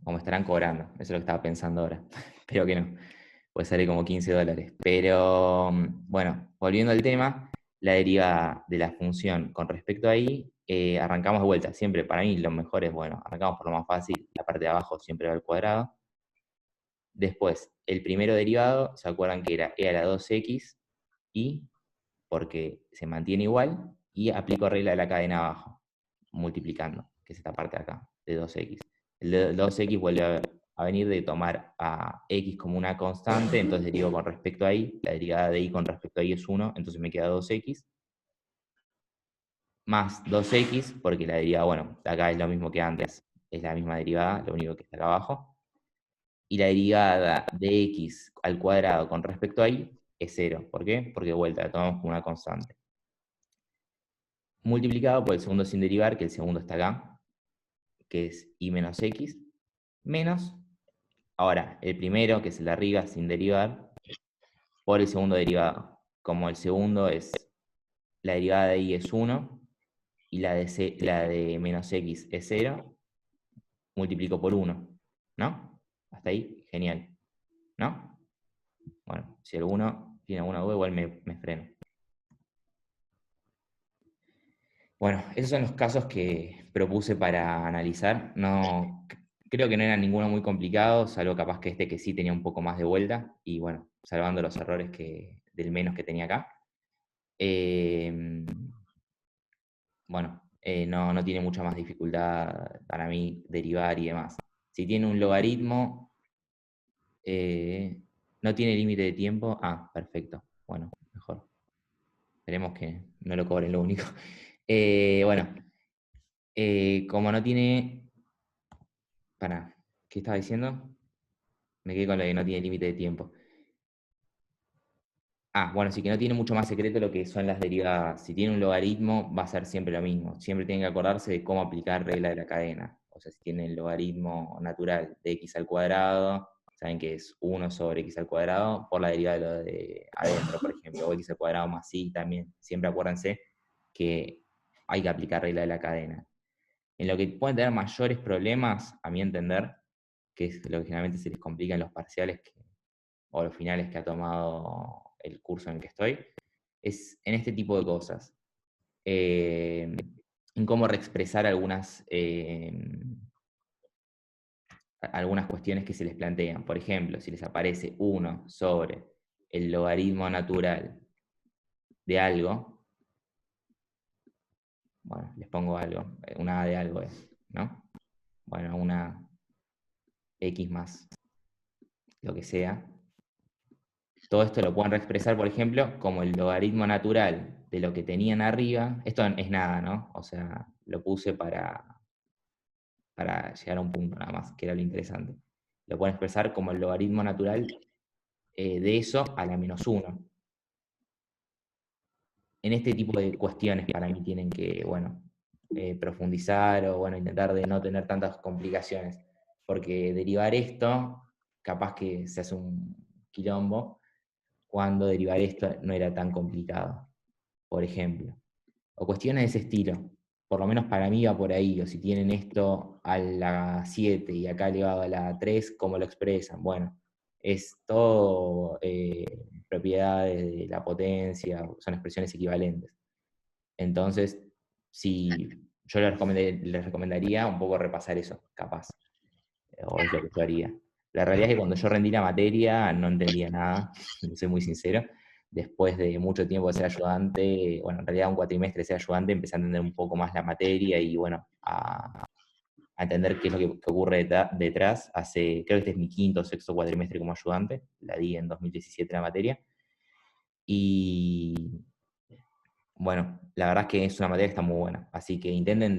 O me estarán cobrando, eso es lo que estaba pensando ahora. Espero que no, pues sale como $15. Pero bueno, volviendo al tema, la derivada de la función con respecto a y, arrancamos de vuelta. Siempre, para mí, lo mejor es, bueno, arrancamos por lo más fácil, la parte de abajo siempre va al cuadrado. Después, el primero derivado, ¿se acuerdan que era e a la 2x? Y, porque se mantiene igual, y aplico regla de la cadena abajo, multiplicando, que es esta parte de acá, de 2x. El de 2x vuelve a venir de tomar a x como una constante, entonces derivo con respecto a y, la derivada de y con respecto a y es 1, entonces me queda 2x, más 2x, porque la derivada, bueno, acá es lo mismo que antes, es la misma derivada, lo único que está acá abajo, y la derivada de x al cuadrado con respecto a y es 0. ¿Por qué? Porque de vuelta la tomamos como una constante. Multiplicado por el segundo sin derivar, que el segundo está acá, que es y menos x, menos, ahora, el primero, que es el de arriba sin derivar, por el segundo derivado. Como el segundo es, la derivada de y es 1, y la de menos x es 0, multiplico por 1, ¿no? Hasta ahí, genial, ¿no? Bueno, si alguno tiene alguna duda, igual me freno. Bueno, esos son los casos que propuse para analizar. No, creo que no era ninguno muy complicado, salvo capaz que que sí tenía un poco más de vuelta, y bueno, salvando los errores del menos que tenía acá. Bueno, no tiene mucha más dificultad para mí derivar y demás. Si tiene un logaritmo, no tiene límite de tiempo. Ah, perfecto. Bueno, mejor. Esperemos que no lo cobren lo único. Bueno, como no tiene... Para, ¿qué estaba diciendo? Me quedé con lo de no tiene límite de tiempo. Ah, bueno, sí que no tiene mucho más secreto lo que son las derivadas. Si tiene un logaritmo, va a ser siempre lo mismo. Siempre tienen que acordarse de cómo aplicar regla de la cadena. O sea, si tiene el logaritmo natural de x al cuadrado, saben que es 1 sobre x al cuadrado por la derivada de lo de adentro, por ejemplo, o x al cuadrado más y también. Siempre acuérdense que hay que aplicar regla de la cadena. En lo que pueden tener mayores problemas, a mi entender, que es lo que generalmente se les complica en los parciales o los finales que ha tomado el curso en el que estoy, es en este tipo de cosas. En cómo reexpresar algunas cuestiones que se les plantean. Por ejemplo, si les aparece 1 sobre el logaritmo natural de algo, bueno, les pongo algo, una a de algo es, ¿no? Bueno, una x más lo que sea. Todo esto lo pueden reexpresar, por ejemplo, como el logaritmo natural de lo que tenían arriba. Esto es nada, ¿no? O sea, lo puse para llegar a un punto nada más, que era lo interesante. Lo pueden expresar como el logaritmo natural de eso a la menos 1. En este tipo de cuestiones para mí tienen que, bueno, profundizar o, bueno, intentar de no tener tantas complicaciones. Porque derivar esto, capaz que se hace un quilombo, cuando derivar esto no era tan complicado, por ejemplo. O cuestiones de ese estilo. Por lo menos para mí va por ahí. O si tienen esto a la 7 y acá elevado a la 3, ¿cómo lo expresan? Bueno, es todo propiedades de la potencia, son expresiones equivalentes. Entonces, si yo les recomendaría un poco repasar eso, capaz. O es lo que yo haría. La realidad es que cuando yo rendí la materia no entendía nada, soy muy sincero. Después de mucho tiempo de ser ayudante, bueno, en realidad un cuatrimestre de ser ayudante, empecé a entender un poco más la materia y, bueno, a entender qué es lo que ocurre detrás. Creo que este es mi quinto o sexto cuatrimestre como ayudante, la di en 2017 la materia. Y bueno, la verdad es que es una materia que está muy buena, así que intenten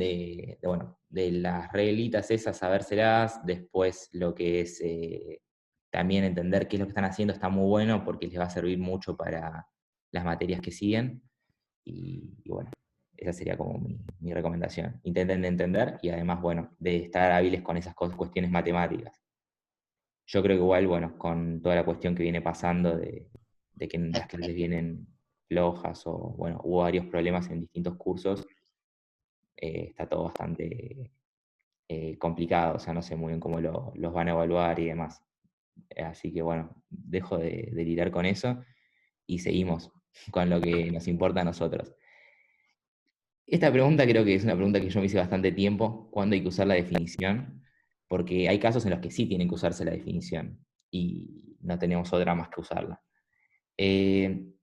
bueno, de las reglitas esas, sabérselas, después lo que es también entender qué es lo que están haciendo está muy bueno porque les va a servir mucho para las materias que siguen, y bueno, esa sería como mi recomendación. Intenten de entender y además, bueno, de estar hábiles con esas cuestiones matemáticas. Yo creo que igual, bueno, con toda la cuestión que viene pasando de que las clases vienen flojas o, bueno, hubo varios problemas en distintos cursos, está todo bastante complicado, o sea, no sé muy bien cómo los van a evaluar y demás. Así que, bueno, dejo de lidiar con eso y seguimos con lo que nos importa a nosotros. Esta pregunta creo que es una pregunta que yo me hice bastante tiempo, ¿cuándo hay que usar la definición? Porque hay casos en los que sí tienen que usarse la definición y no tenemos otra más que usarla.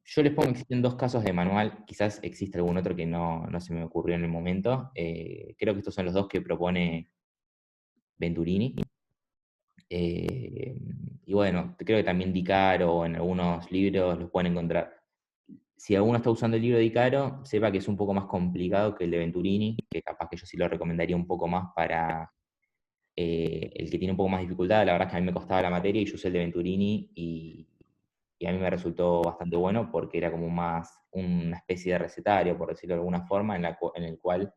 Yo les pongo que existen dos casos de manual, quizás existe algún otro que no se me ocurrió en el momento. Creo que estos son los dos que propone Venturini. Y bueno, creo que también Di Caro en algunos libros los pueden encontrar. Si alguno está usando el libro de Di Caro, sepa que es un poco más complicado que el de Venturini, que capaz que yo sí lo recomendaría un poco más para el que tiene un poco más dificultad. La verdad es que a mí me costaba la materia y yo usé el de Venturini y a mí me resultó bastante bueno porque era como más una especie de recetario, por decirlo de alguna forma, en el cual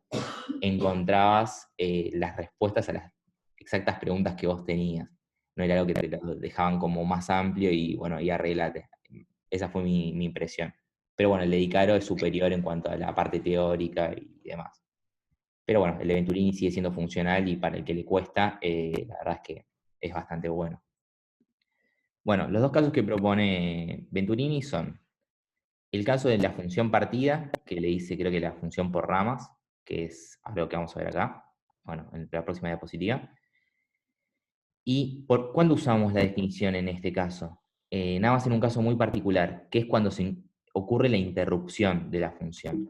encontrabas las respuestas a las exactas preguntas que vos tenías. No era algo que te lo dejaban como más amplio y, bueno, y arreglate. Esa fue mi impresión. Pero bueno, el de Di Caro es superior en cuanto a la parte teórica y demás. Pero bueno, el de Venturini sigue siendo funcional y para el que le cuesta, la verdad es que es bastante bueno. Bueno, los dos casos que propone Venturini son el caso de la función partida, que le dice creo que la función por ramas, que es algo que vamos a ver acá, bueno, en la próxima diapositiva. ¿Y cuándo usamos la definición en este caso? Nada más en un caso muy particular, que es cuando ocurre la interrupción de la función.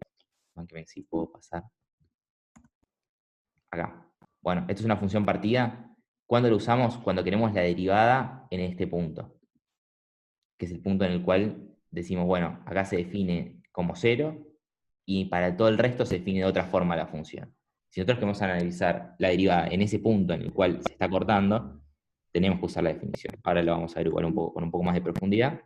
Aunque me si puedo pasar. Acá. Bueno, esto es una función partida. ¿Cuándo lo usamos? Cuando queremos la derivada en este punto, que es el punto en el cual decimos, bueno, acá se define como 0 y para todo el resto se define de otra forma la función. Si nosotros queremos analizar la derivada en ese punto en el cual se está cortando, tenemos que usar la definición. Ahora lo vamos a ver igual con un poco más de profundidad.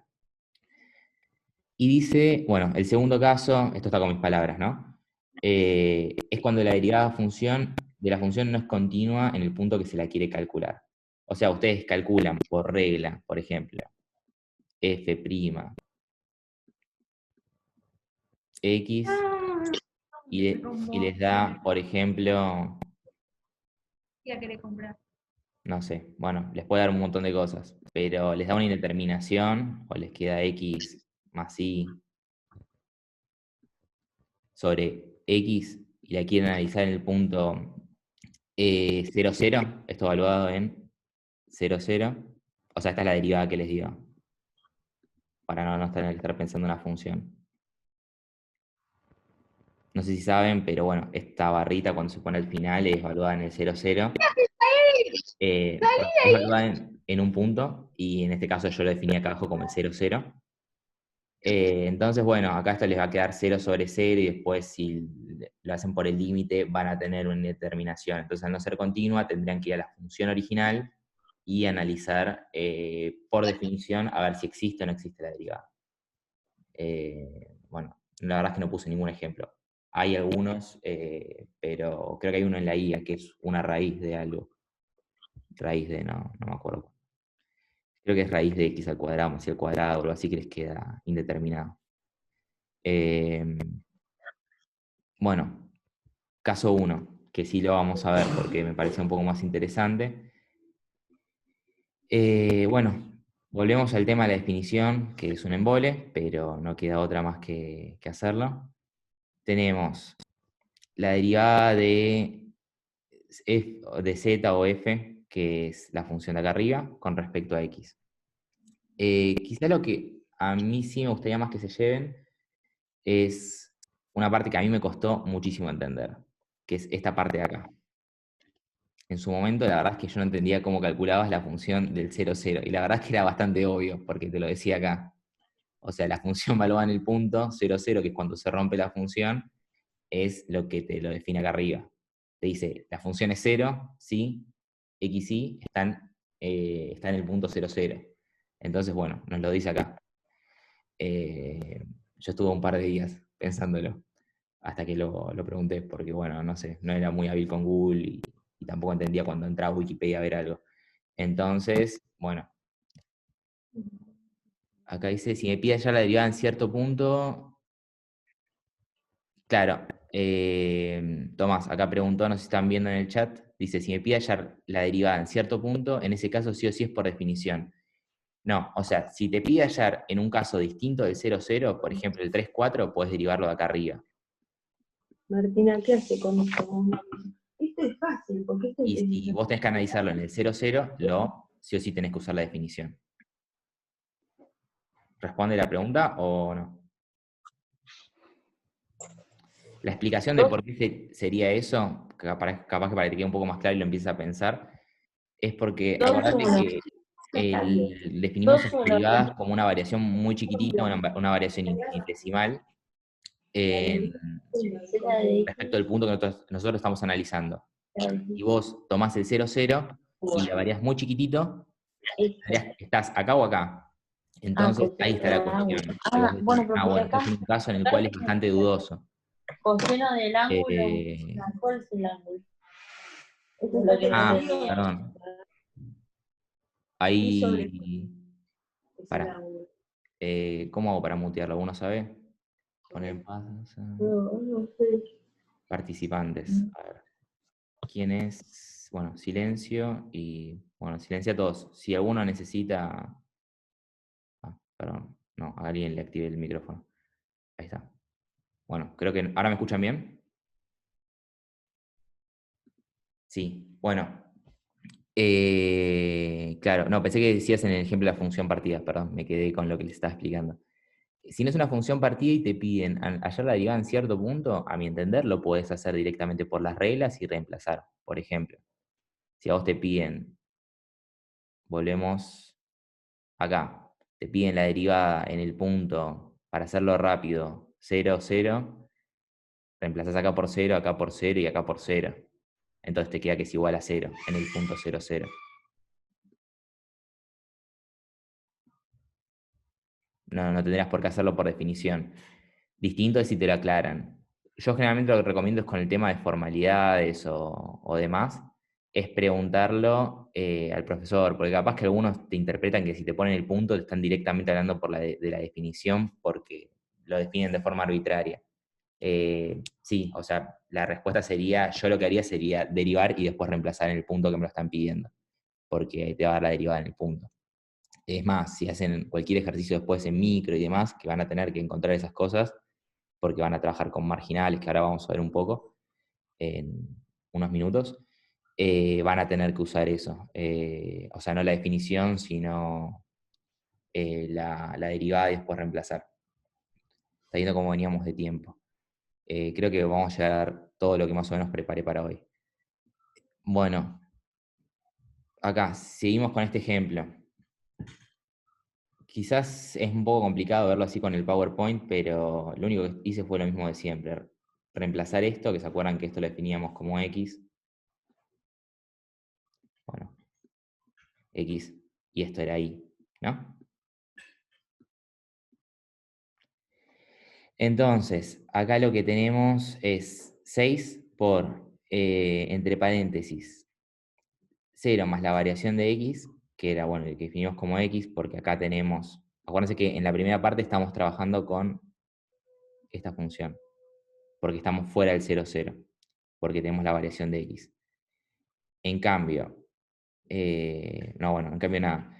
Y dice, bueno, el segundo caso, esto está con mis palabras, ¿no? Es cuando la derivada de la función no es continua en el punto que se la quiere calcular. O sea, ustedes calculan por regla, por ejemplo, f' x y les da, por ejemplo, Ya querés comprar. no sé, bueno, les puede dar un montón de cosas, pero les da una indeterminación o les queda x más y sobre x y la quieren analizar en el punto 0, 0, esto evaluado en 0, 0. O sea, esta es la derivada que les digo, para no tener que estar pensando en una función. No sé si saben, pero bueno, esta barrita cuando se pone al final es evaluada en el 0, 0. Es evaluada en un punto, y en este caso yo lo definí acá abajo como el 0, 0. Entonces, bueno, acá esto les va a quedar 0 sobre 0 y después si lo hacen por el límite van a tener una indeterminación. Entonces, al no ser continua, tendrían que ir a la función original y analizar por definición a ver si existe o no existe la derivada. Bueno, la verdad es que no puse ningún ejemplo. Hay algunos, pero creo que hay uno en la IA que es una raíz de algo. Raíz de, no me acuerdo. Creo que es raíz de x al cuadrado más y al cuadrado o algo así que les queda indeterminado. Bueno, caso 1, que sí lo vamos a ver porque me parece un poco más interesante. Bueno, volvemos al tema de la definición, que es un embole, pero no queda otra más que hacerlo. Tenemos la derivada de z o f, que es la función de acá arriba, con respecto a x. Quizá lo que a mí sí me gustaría más que se lleven es una parte que a mí me costó muchísimo entender, que es esta parte de acá. En su momento, la verdad es que yo no entendía cómo calculabas la función del 0, 0, y la verdad es que era bastante obvio, porque te lo decía acá. O sea, la función evaluada en el punto 0, 0, que es cuando se rompe la función, es lo que te lo define acá arriba. Te dice, la función es 0, sí, x, y, está en el punto 0, 0. Entonces, bueno, nos lo dice acá. Yo estuve un par de días pensándolo, hasta que lo pregunté, porque bueno, no sé, no era muy hábil con Google y tampoco entendía cuando entraba a Wikipedia a ver algo. Entonces, bueno, acá dice, si me pide hallar la derivada en cierto punto, claro, Tomás, acá preguntó, no sé si están viendo en el chat, dice, si me pide hallar la derivada en cierto punto, en ese caso sí o sí es por definición. No, o sea, si te pide hallar en un caso distinto del 0, 0, por ejemplo el 3, 4, puedes derivarlo de acá arriba. Martina, ¿qué hace con esto? Esto es fácil, porque esto Y es... si vos tenés que analizarlo en el 0, 0, sí o sí tenés que usar la definición. ¿Responde la pregunta o no? La explicación de por qué sería eso, capaz que para que te quede un poco más claro y lo empieces a pensar, es porque acordate que definimos esas derivadas como una variación muy chiquitita, una variación infinitesimal, respecto al punto que nosotros estamos analizando. Y vos tomás el 0, 0 y la variás muy chiquitito, estás acá o acá. Entonces ahí está la cuestión. Que vos decís, Bueno, pero porque bueno, acá este es un caso en el cual es bastante dudoso. coseno del ángulo, Eh, ¿cuál es el ángulo? Eso es lo que no sé. perdón. Ahí, para. ¿Cómo hago para mutearlo? ¿Uno sabe? Poner pasos. No sé. Participantes. A ver. ¿Quién es? Bueno, silencio y... Bueno, silencia a todos. Si alguno necesita... Ah, perdón. No, a alguien le active el micrófono. Ahí está. Bueno, creo que... ¿Ahora me escuchan bien? Sí. Bueno. Claro, no, pensé que decías en el ejemplo de la función partida, perdón, me quedé con lo que les estaba explicando. Si no es una función partida y te piden hallar la derivada en cierto punto, a mi entender, lo puedes hacer directamente por las reglas y reemplazar. Por ejemplo, si a vos te piden, volvemos acá, te piden la derivada en el punto, para hacerlo rápido, 0, 0, reemplazás acá por 0, acá por 0 y acá por 0. Entonces te queda que es igual a 0 en el punto 0, 0. No tendrías por qué hacerlo por definición. Distinto es si te lo aclaran. Yo generalmente lo que recomiendo es con el tema de formalidades o demás, es preguntarlo al profesor, porque capaz que algunos te interpretan que si te ponen el punto te están directamente hablando de la definición porque lo definen de forma arbitraria. Sí, o sea, la respuesta sería, yo lo que haría sería derivar y después reemplazar en el punto que me lo están pidiendo, porque te va a dar la derivada en el punto. Es más, si hacen cualquier ejercicio después en micro y demás, que van a tener que encontrar esas cosas, porque van a trabajar con marginales, que ahora vamos a ver un poco en unos minutos, van a tener que usar eso. O sea, no la definición, sino la derivada y después reemplazar. Está viendo cómo veníamos de tiempo. Creo que vamos a llegar todo lo que más o menos preparé para hoy. Bueno, acá seguimos con este ejemplo. Quizás es un poco complicado verlo así con el PowerPoint, pero lo único que hice fue lo mismo de siempre. Reemplazar esto, que se acuerdan que esto lo definíamos como X. Bueno, X, y esto era Y, ¿no? Entonces, acá lo que tenemos es 6 por, entre paréntesis, 0 más la variación de X, que era, bueno, el que definimos como X, porque acá tenemos, acuérdense que en la primera parte estamos trabajando con esta función, porque estamos fuera del 0, 0, porque tenemos la variación de X. En cambio, no, bueno, en cambio nada.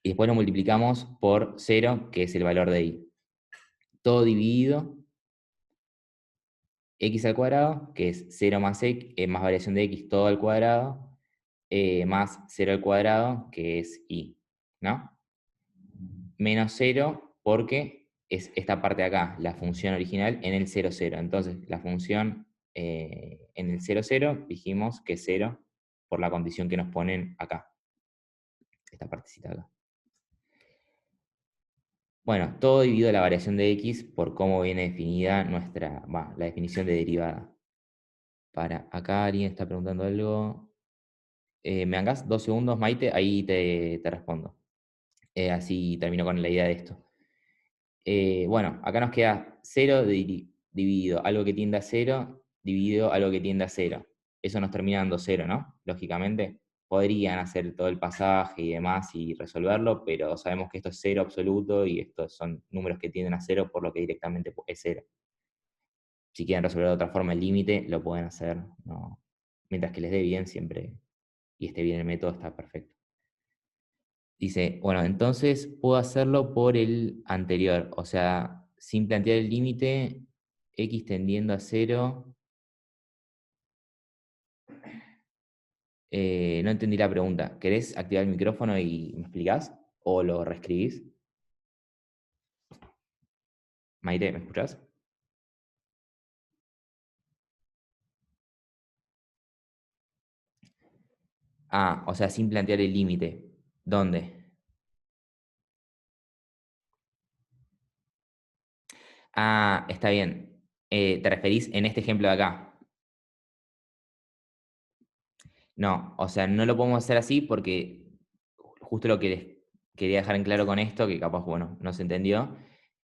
Y después lo multiplicamos por 0, que es el valor de Y. Todo dividido, x al cuadrado, que es 0 más x, más variación de x todo al cuadrado, más 0 al cuadrado, que es y, ¿no? Menos 0 porque es esta parte de acá, la función original en el 0, 0. Entonces, la función en el 0, 0, dijimos que es 0 por la condición que nos ponen acá. Esta partecita acá. Bueno, todo dividido la variación de x por cómo viene definida la definición de derivada. Para acá alguien está preguntando algo. ¿Me hagas 2 segundos, Maite? Ahí te respondo. Así termino con la idea de esto. Bueno, acá nos queda 0 dividido algo que tiende a 0, dividido algo que tiende a 0. Eso nos termina dando 0, ¿no? Lógicamente. Podrían hacer todo el pasaje y demás y resolverlo, pero sabemos que esto es 0 absoluto y estos son números que tienden a 0, por lo que directamente es 0. Si quieren resolver de otra forma el límite, lo pueden hacer, ¿no? Mientras que les dé bien siempre y esté bien el método, está perfecto. Dice, bueno, entonces puedo hacerlo por el anterior, o sea, sin plantear el límite, x tendiendo a 0. No entendí la pregunta. ¿Querés activar el micrófono y me explicás? ¿O lo reescribís? Maite, ¿me escuchás? Ah, o sea, sin plantear el límite. ¿Dónde? Ah, está bien. ¿Te referís en este ejemplo de acá? No, o sea, no lo podemos hacer así porque justo lo que les quería dejar en claro con esto, que capaz, bueno, no se entendió,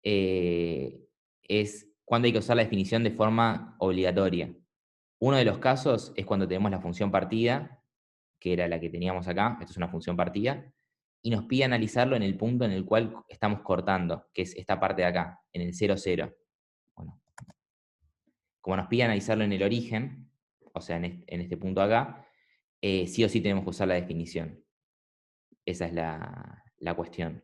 es cuando hay que usar la definición de forma obligatoria. Uno de los casos es cuando tenemos la función partida, que era la que teníamos acá, esto es una función partida, y nos pide analizarlo en el punto en el cual estamos cortando, que es esta parte de acá, en el 0, 0. Bueno, como nos pide analizarlo en el origen, o sea, en este punto acá, sí o sí tenemos que usar la definición. Esa es la cuestión.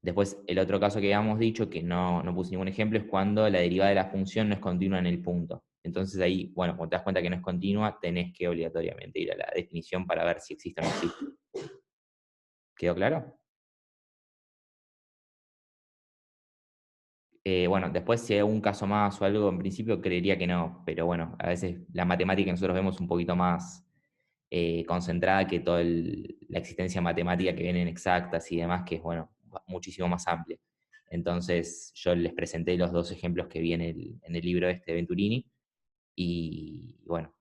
Después, el otro caso que habíamos dicho, que no puse ningún ejemplo, es cuando la derivada de la función no es continua en el punto. Entonces ahí, bueno, cuando te das cuenta que no es continua, tenés que obligatoriamente ir a la definición para ver si existe o no existe. ¿Quedó claro? Bueno, después si hay algún caso más o algo, en principio creería que no, pero bueno, a veces la matemática que nosotros vemos un poquito más concentrada que toda la existencia matemática que vienen exactas y demás, que es, bueno, muchísimo más amplia. Entonces yo les presenté los dos ejemplos que vi en el libro este de Venturini, y bueno,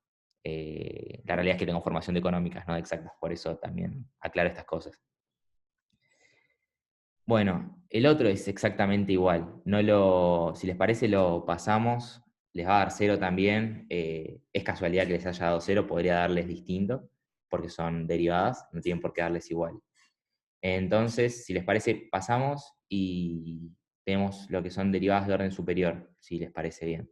la realidad es que tengo formación de económicas, no de exactas, por eso también aclaro estas cosas. Bueno, el otro es exactamente igual. Si les parece, lo pasamos. Les va a dar 0 también. Es casualidad que les haya dado 0, podría darles distinto, porque son derivadas, no tienen por qué darles igual. Entonces, si les parece, pasamos y tenemos lo que son derivadas de orden superior, si les parece bien.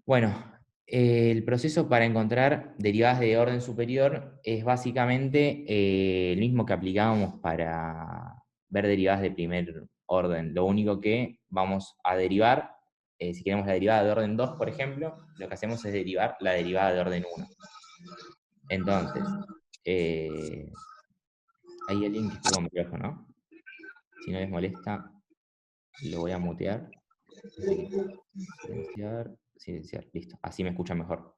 Bueno, el proceso para encontrar derivadas de orden superior es básicamente el mismo que aplicábamos para ver derivadas de primer orden. Lo único que vamos a derivar, si queremos la derivada de orden 2, por ejemplo, lo que hacemos es derivar la derivada de orden 1. Entonces, hay alguien que está con micrófono. Si no les molesta, lo voy a mutear. Silenciar, silenciar. Listo. Así me escuchan mejor.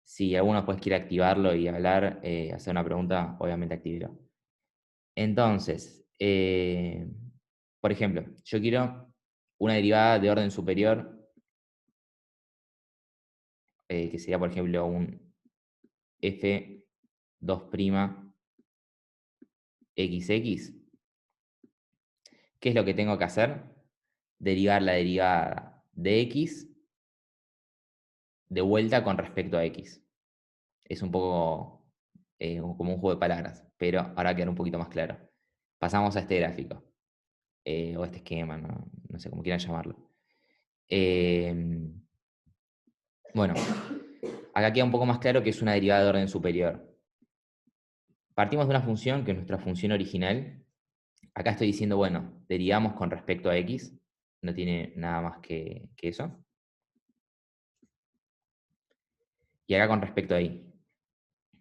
Si alguno pues quiere activarlo y hablar, hacer una pregunta, obviamente actívelo. Entonces, por ejemplo, yo quiero una derivada de orden superior, que sería, por ejemplo, un f2' xx. ¿Qué es lo que tengo que hacer? Derivar la derivada de x de vuelta con respecto a x. Es un poco como un juego de palabras, pero ahora va a quedar un poquito más claro. Pasamos a este gráfico, o este esquema, no sé cómo quieran llamarlo. Bueno, acá queda un poco más claro que es una derivada de orden superior. Partimos de una función que es nuestra función original. Acá estoy diciendo, bueno, derivamos con respecto a x, no tiene nada más que eso. Y acá con respecto a y.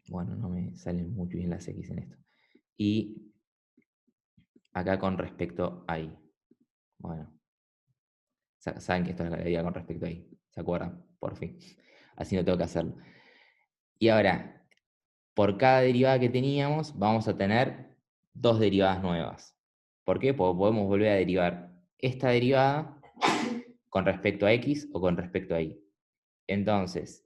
Bueno, no me salen muy bien las x en esto. Y acá con respecto a y. Bueno, saben que esto es la derivada con respecto a y. ¿Se acuerdan? Por fin. Así no tengo que hacerlo. Y ahora, por cada derivada que teníamos, vamos a tener dos derivadas nuevas. ¿Por qué? Porque podemos volver a derivar esta derivada con respecto a x o con respecto a y. Entonces,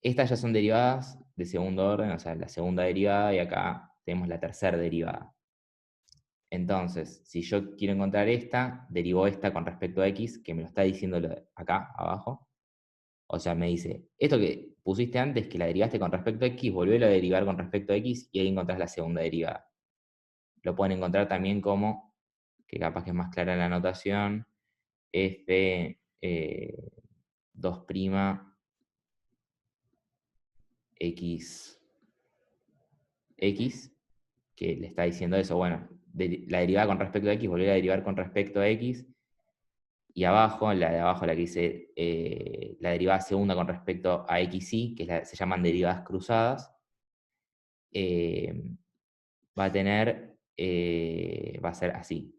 estas ya son derivadas de segundo orden, o sea, la segunda derivada, y acá tenemos la tercera derivada. Entonces, si yo quiero encontrar esta, derivo esta con respecto a x, que me lo está diciendo acá abajo. O sea, me dice, esto que pusiste antes, que la derivaste con respecto a x, volvelo a derivar con respecto a x, y ahí encontrás la segunda derivada. Lo pueden encontrar también como, que capaz que es más clara la notación, f 2' x, que le está diciendo eso, bueno, la derivada con respecto a x, volver a derivar con respecto a x, y abajo, la de abajo, la que dice la derivada segunda con respecto a xy, que se llaman derivadas cruzadas, va a tener, va a ser así,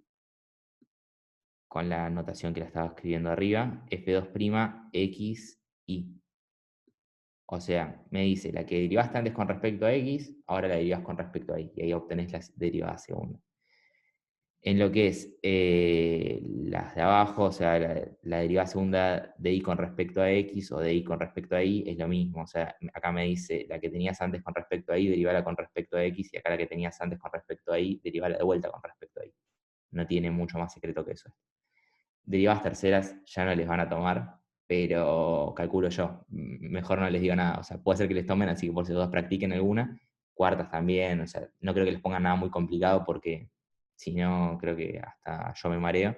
con la notación que la estaba escribiendo arriba, f2' xy. O sea, me dice, la que derivaste antes con respecto a x, ahora la derivas con respecto a y, y ahí obtenés la derivada segunda. En lo que es las de abajo, o sea, la derivada segunda de y con respecto a x o de y con respecto a y, es lo mismo. O sea, acá me dice, la que tenías antes con respecto a y, derivala con respecto a x, y acá la que tenías antes con respecto a y, derivala de vuelta con respecto a y. No tiene mucho más secreto que eso. Derivadas terceras ya no les van a tomar, pero calculo yo, mejor no les digo nada. O sea, puede ser que les tomen, así que por si todos practiquen alguna. cuartas también, o sea, no creo que les pongan nada muy complicado porque si no, creo que hasta yo me mareo,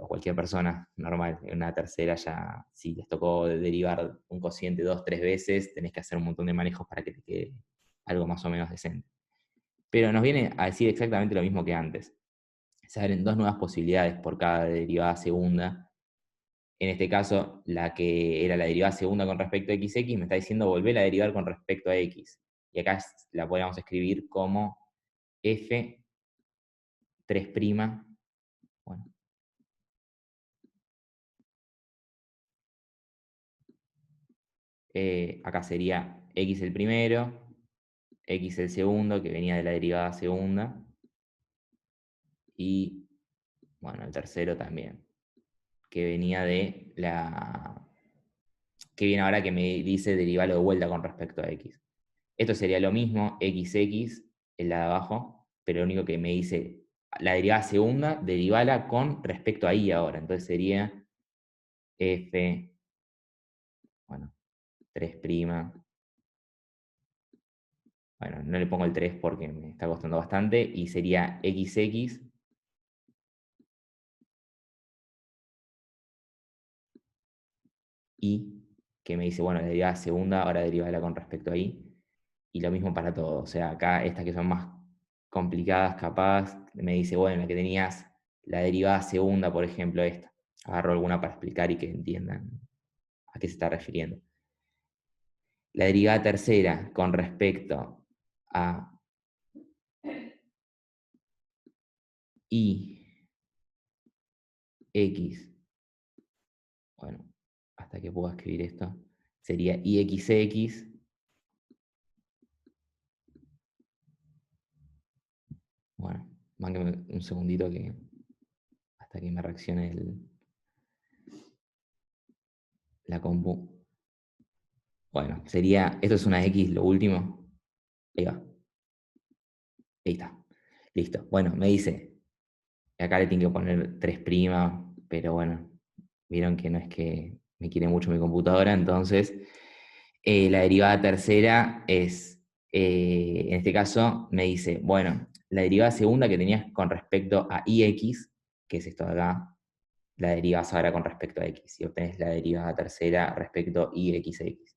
o cualquier persona normal. En una tercera ya, si les tocó derivar un cociente 2, 3 veces, tenés que hacer un montón de manejos para que te quede algo más o menos decente. Pero nos viene a decir exactamente lo mismo que antes. Se abren 2 nuevas posibilidades por cada derivada segunda. En este caso, la que era la derivada segunda con respecto a xx me está diciendo volver a derivar con respecto a x. Y acá la podríamos escribir como f 3', bueno, acá sería x el primero, x el segundo, que venía de la derivada segunda, y bueno, el tercero también, que venía de la... que viene ahora que me dice derivarlo de vuelta con respecto a x. Esto sería lo mismo, xx, en la de abajo, pero lo único que me dice la derivada segunda, derivala con respecto a y ahora. Entonces sería f, bueno, 3', bueno, no le pongo el 3 porque me está costando bastante, y sería xx y que me dice, bueno, la derivada segunda, ahora derivala con respecto a y, y lo mismo para todo. O sea, acá estas que son más complicadas, capaz, me dice, bueno, la que tenías la derivada segunda, por ejemplo, esta. Agarro alguna para explicar y que entiendan a qué se está refiriendo. La derivada tercera con respecto a y x, bueno, hasta que pueda escribir esto, sería ixx, bueno, mánqueme un segundito que hasta que me reaccione la compu. Bueno, sería, esto es una x, lo último. Ahí va. Ahí está. Listo. Bueno, me dice, acá le tengo que poner 3', pero bueno, vieron que no es que me quiere mucho mi computadora, entonces la derivada tercera es, en este caso, me dice, bueno, la derivada segunda que tenías con respecto a ix, que es esto de acá, la derivas ahora con respecto a x, y obtenés la derivada tercera respecto a ixx.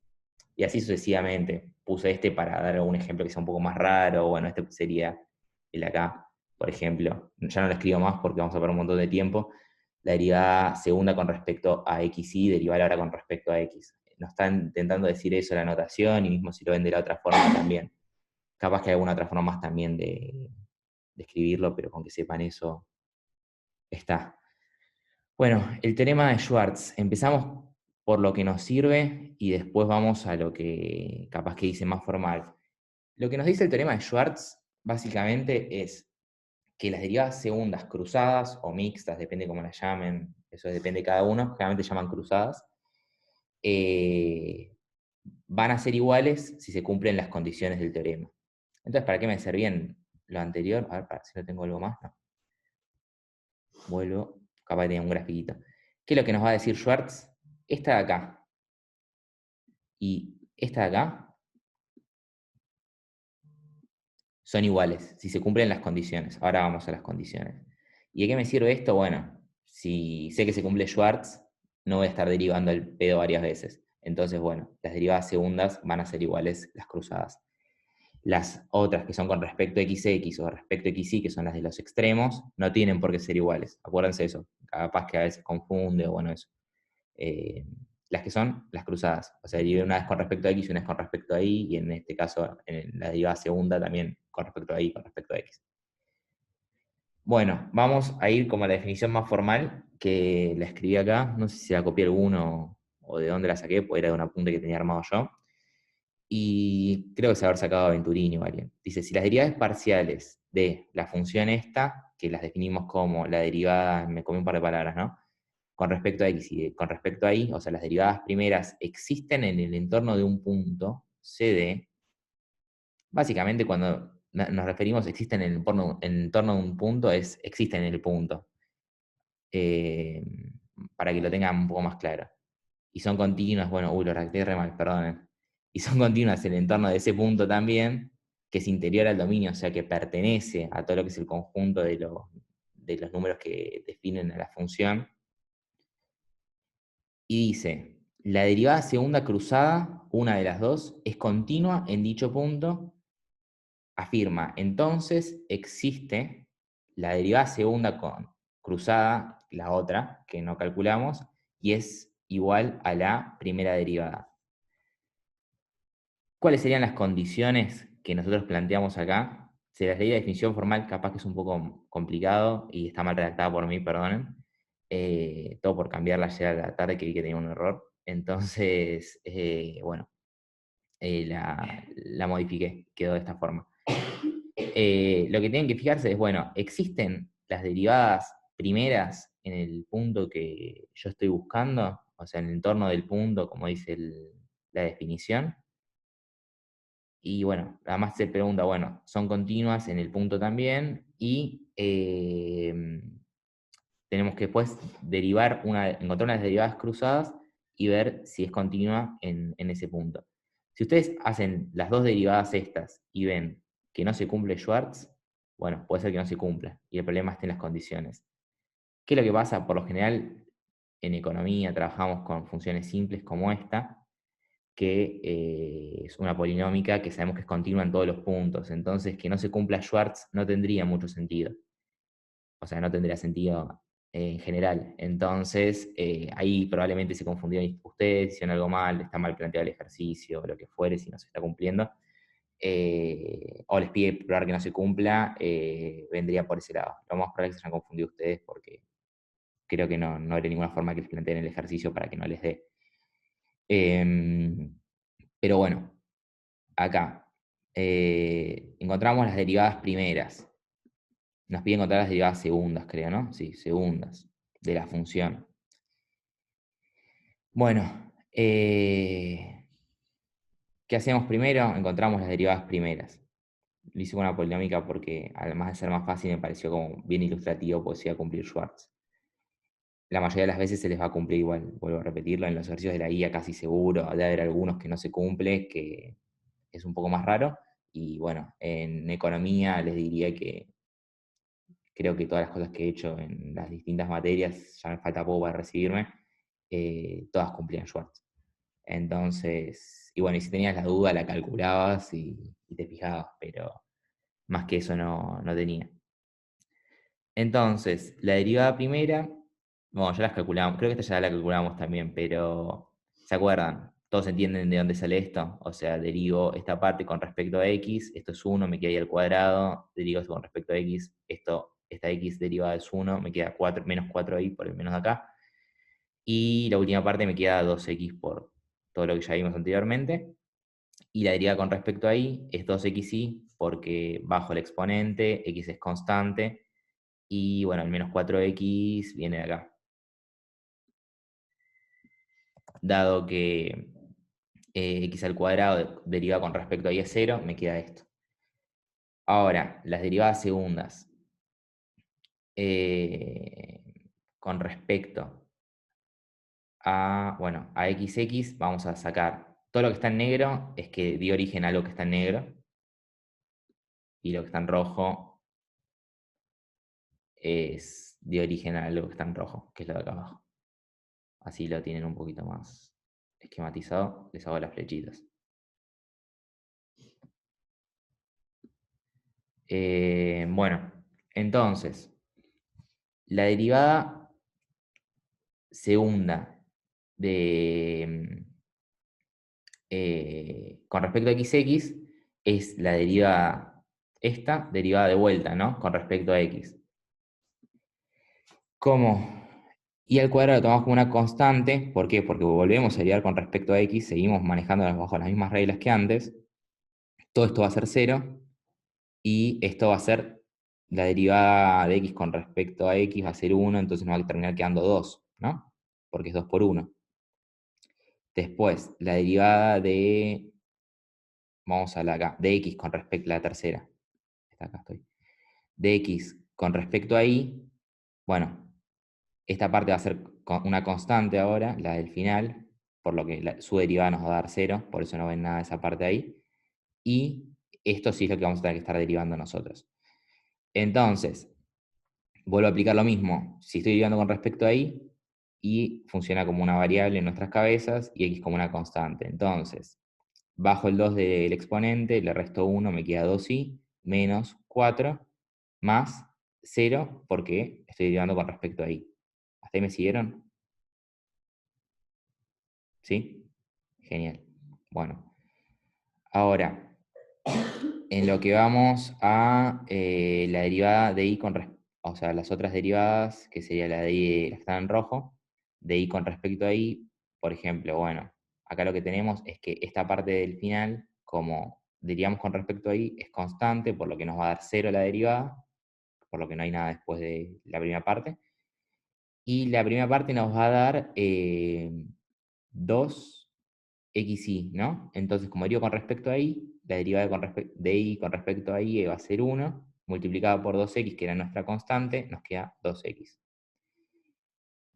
Y así sucesivamente. Puse este para dar algún ejemplo que sea un poco más raro. Bueno, este sería el acá, por ejemplo. Ya no lo escribo más porque vamos a perder un montón de tiempo. La derivada segunda con respecto a xy, derivar ahora con respecto a x. Nos está intentando decir eso la notación, y mismo si lo ven de la otra forma también. Capaz que hay alguna otra forma más también de escribirlo, pero con que sepan eso está. Bueno, el teorema de Schwartz. Empezamos por lo que nos sirve y después vamos a lo que capaz que dice más formal. Lo que nos dice el teorema de Schwartz básicamente es que las derivadas segundas cruzadas o mixtas, depende cómo las llamen, eso depende de cada uno, generalmente llaman cruzadas, eh, van a ser iguales si se cumplen las condiciones del teorema. Entonces, ¿para qué me servían lo anterior? A ver, para si no tengo algo más. No. Vuelvo, capaz que tenía un grafiquito. ¿Qué es lo que nos va a decir Schwartz? Esta de acá y esta de acá son iguales, si se cumplen las condiciones. Ahora vamos a las condiciones. ¿Y de qué me sirve esto? Bueno, si sé que se cumple Schwartz, no voy a estar derivando el pedo varias veces. Entonces, bueno, las derivadas segundas van a ser iguales las cruzadas. Las otras que son con respecto a xx o respecto a xy, que son las de los extremos, no tienen por qué ser iguales. Acuérdense eso. Capaz que a veces confunde o bueno, eso. Las que son las cruzadas. O sea, derivé una vez con respecto a x y una vez con respecto a y, y en este caso, en la derivada segunda también con respecto a y, con respecto a x. Bueno, vamos a ir como a la definición más formal, que la escribí acá. No sé si la copié alguno o de dónde la saqué, porque era de un apunte que tenía armado yo. Y creo que se haber sacado Venturini o alguien. Dice, si las derivadas parciales de la función esta, que las definimos como la derivada, me comí un par de palabras, ¿no? Con respecto a x y con respecto a y, o sea, las derivadas primeras existen en el entorno de un punto, CD, básicamente cuando nos referimos a existen en el entorno de un punto, es existen en el punto. Eh, para que lo tengan un poco más claro. Y son continuas, bueno, lo redacté re mal, perdonen. Y son continuas en el entorno de ese punto también, que es interior al dominio, o sea, que pertenece a todo lo que es el conjunto de los números que definen a la función. Y dice, la derivada segunda cruzada, una de las dos, es continua en dicho punto. Afirma, entonces existe la derivada segunda cruzada, la otra, que no calculamos, y es igual a la primera derivada. ¿Cuáles serían las condiciones que nosotros planteamos acá? Se las leí la definición formal, capaz que es un poco complicado y está mal redactada por mí, perdonen. Todo por cambiarla ayer a la tarde que vi que tenía un error. Entonces, bueno, la modifiqué, quedó de esta forma. Lo que tienen que fijarse es, bueno, ¿existen las derivadas primeras en el punto que yo estoy buscando? O sea, en el entorno del punto, como dice la definición. Y bueno, además se pregunta, bueno, ¿son continuas en el punto también? Y tenemos que después encontrar unas derivadas cruzadas y ver si es continua en ese punto. Si ustedes hacen las dos derivadas estas y ven que no se cumple Schwartz, bueno, puede ser que no se cumpla y el problema está en las condiciones. ¿Qué es lo que pasa? Por lo general, en economía trabajamos con funciones simples como esta, que es una polinómica que sabemos que es continua en todos los puntos. Entonces, que no se cumpla Schwartz no tendría mucho sentido. O sea, no tendría sentido en general. Entonces, ahí probablemente se confundieron ustedes, hicieron algo mal, está mal planteado el ejercicio, o lo que fuere, si no se está cumpliendo. O les pide probar que no se cumpla, vendría por ese lado. Lo más probable es que se hayan confundido ustedes porque creo que no habría ninguna forma que les planteen el ejercicio para que no les dé. Pero bueno, acá encontramos las derivadas primeras. Nos pide encontrar las derivadas segundas, creo, ¿no? Sí, segundas de la función. Bueno, ¿qué hacemos primero? Encontramos las derivadas primeras. Lo hice con una polinómica porque, además de ser más fácil, me pareció como bien ilustrativo, pues iba a cumplir Schwartz. La mayoría de las veces se les va a cumplir igual, vuelvo a repetirlo, en los ejercicios de la guía casi seguro, debe haber algunos que no se cumple, que es un poco más raro, y bueno, en economía les diría que creo que todas las cosas que he hecho en las distintas materias, ya me falta poco para recibirme, todas cumplían Schwartz. Entonces, y bueno, y si tenías la duda la calculabas y te fijabas, pero más que eso no tenía. Entonces, la derivada primera, bueno, ya las calculamos, creo que esta ya la calculamos también, pero ¿se acuerdan? ¿Todos entienden de dónde sale esto? O sea, derivo esta parte con respecto a x, esto es 1, me queda ahí al cuadrado, derivo esto con respecto a x, esta x derivada es 1, me queda 4, menos 4y por el menos de acá, y la última parte me queda 2x por todo lo que ya vimos anteriormente, y la derivada con respecto a y es 2xy, porque bajo el exponente, x es constante, y bueno, el menos 4x viene de acá. Dado que x al cuadrado deriva con respecto a y es 0, me queda esto. Ahora, las derivadas segundas. Con respecto a, bueno, a xx, vamos a sacar todo lo que está en negro, es que dio origen a lo que está en negro. Y lo que está en rojo dio origen a lo que está en rojo, que es lo de acá abajo. Así lo tienen un poquito más esquematizado. Les hago las flechitas. Bueno, entonces, la derivada segunda con respecto a xx es la derivada, esta derivada de vuelta, ¿no? Con respecto a x. ¿Cómo? Y al cuadrado lo tomamos como una constante. ¿Por qué? Porque volvemos a derivar con respecto a x, seguimos manejando bajo las mismas reglas que antes. Todo esto va a ser 0. Y esto va a ser la derivada de x con respecto a x, va a ser 1, entonces nos va a terminar quedando 2, ¿no? Porque es 2 por 1. Después, la derivada de, vamos a la acá, de x con respecto a la tercera. Acá estoy. De x con respecto a y, bueno, esta parte va a ser una constante ahora, la del final, por lo que su derivada nos va a dar 0, por eso no ven nada de esa parte ahí. Y esto sí es lo que vamos a tener que estar derivando nosotros. Entonces, vuelvo a aplicar lo mismo. Si estoy derivando con respecto a y funciona como una variable en nuestras cabezas y x como una constante. Entonces, bajo el 2 del exponente, le resto 1, me queda 2y, menos 4, más 0, porque estoy derivando con respecto a y. ¿Hasta ahí me siguieron? ¿Sí? Genial. Bueno. Ahora, en lo que vamos a la derivada de y con respecto, o sea, las otras derivadas, que sería la de y, la que está en rojo, de y con respecto a y, por ejemplo, bueno, acá lo que tenemos es que esta parte del final, como derivamos con respecto a y, es constante, por lo que nos va a dar 0 la derivada, por lo que no hay nada después de la primera parte. Y la primera parte nos va a dar 2xy, ¿no? Entonces, como derivo con respecto a y, la derivada de y con respecto a y va a ser 1, multiplicada por 2x, que era nuestra constante, nos queda 2x.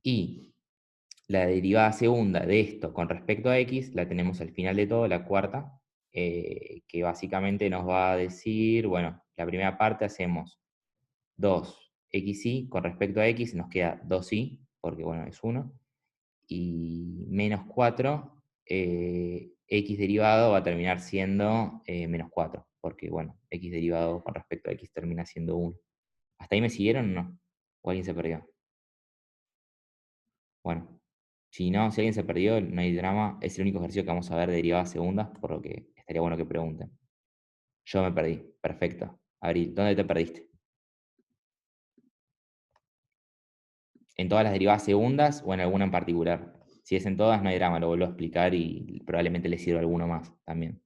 Y la derivada segunda de esto con respecto a x, la tenemos al final de todo, la cuarta, que básicamente nos va a decir, bueno, la primera parte hacemos 2xy con respecto a x, nos queda 2y, porque bueno, es 1, y menos 4, x derivado va a terminar siendo menos 4, porque bueno, x derivado con respecto a x termina siendo 1. ¿Hasta ahí me siguieron o no? ¿O alguien se perdió? Bueno, si no, si alguien se perdió, no hay drama, es el único ejercicio que vamos a ver de derivadas segundas, por lo que estaría bueno que pregunten. Yo me perdí, perfecto. Abril, ¿dónde te perdiste? ¿En todas las derivadas segundas o en alguna en particular? Si es en todas, no hay drama, lo vuelvo a explicar y probablemente les sirva alguno más también.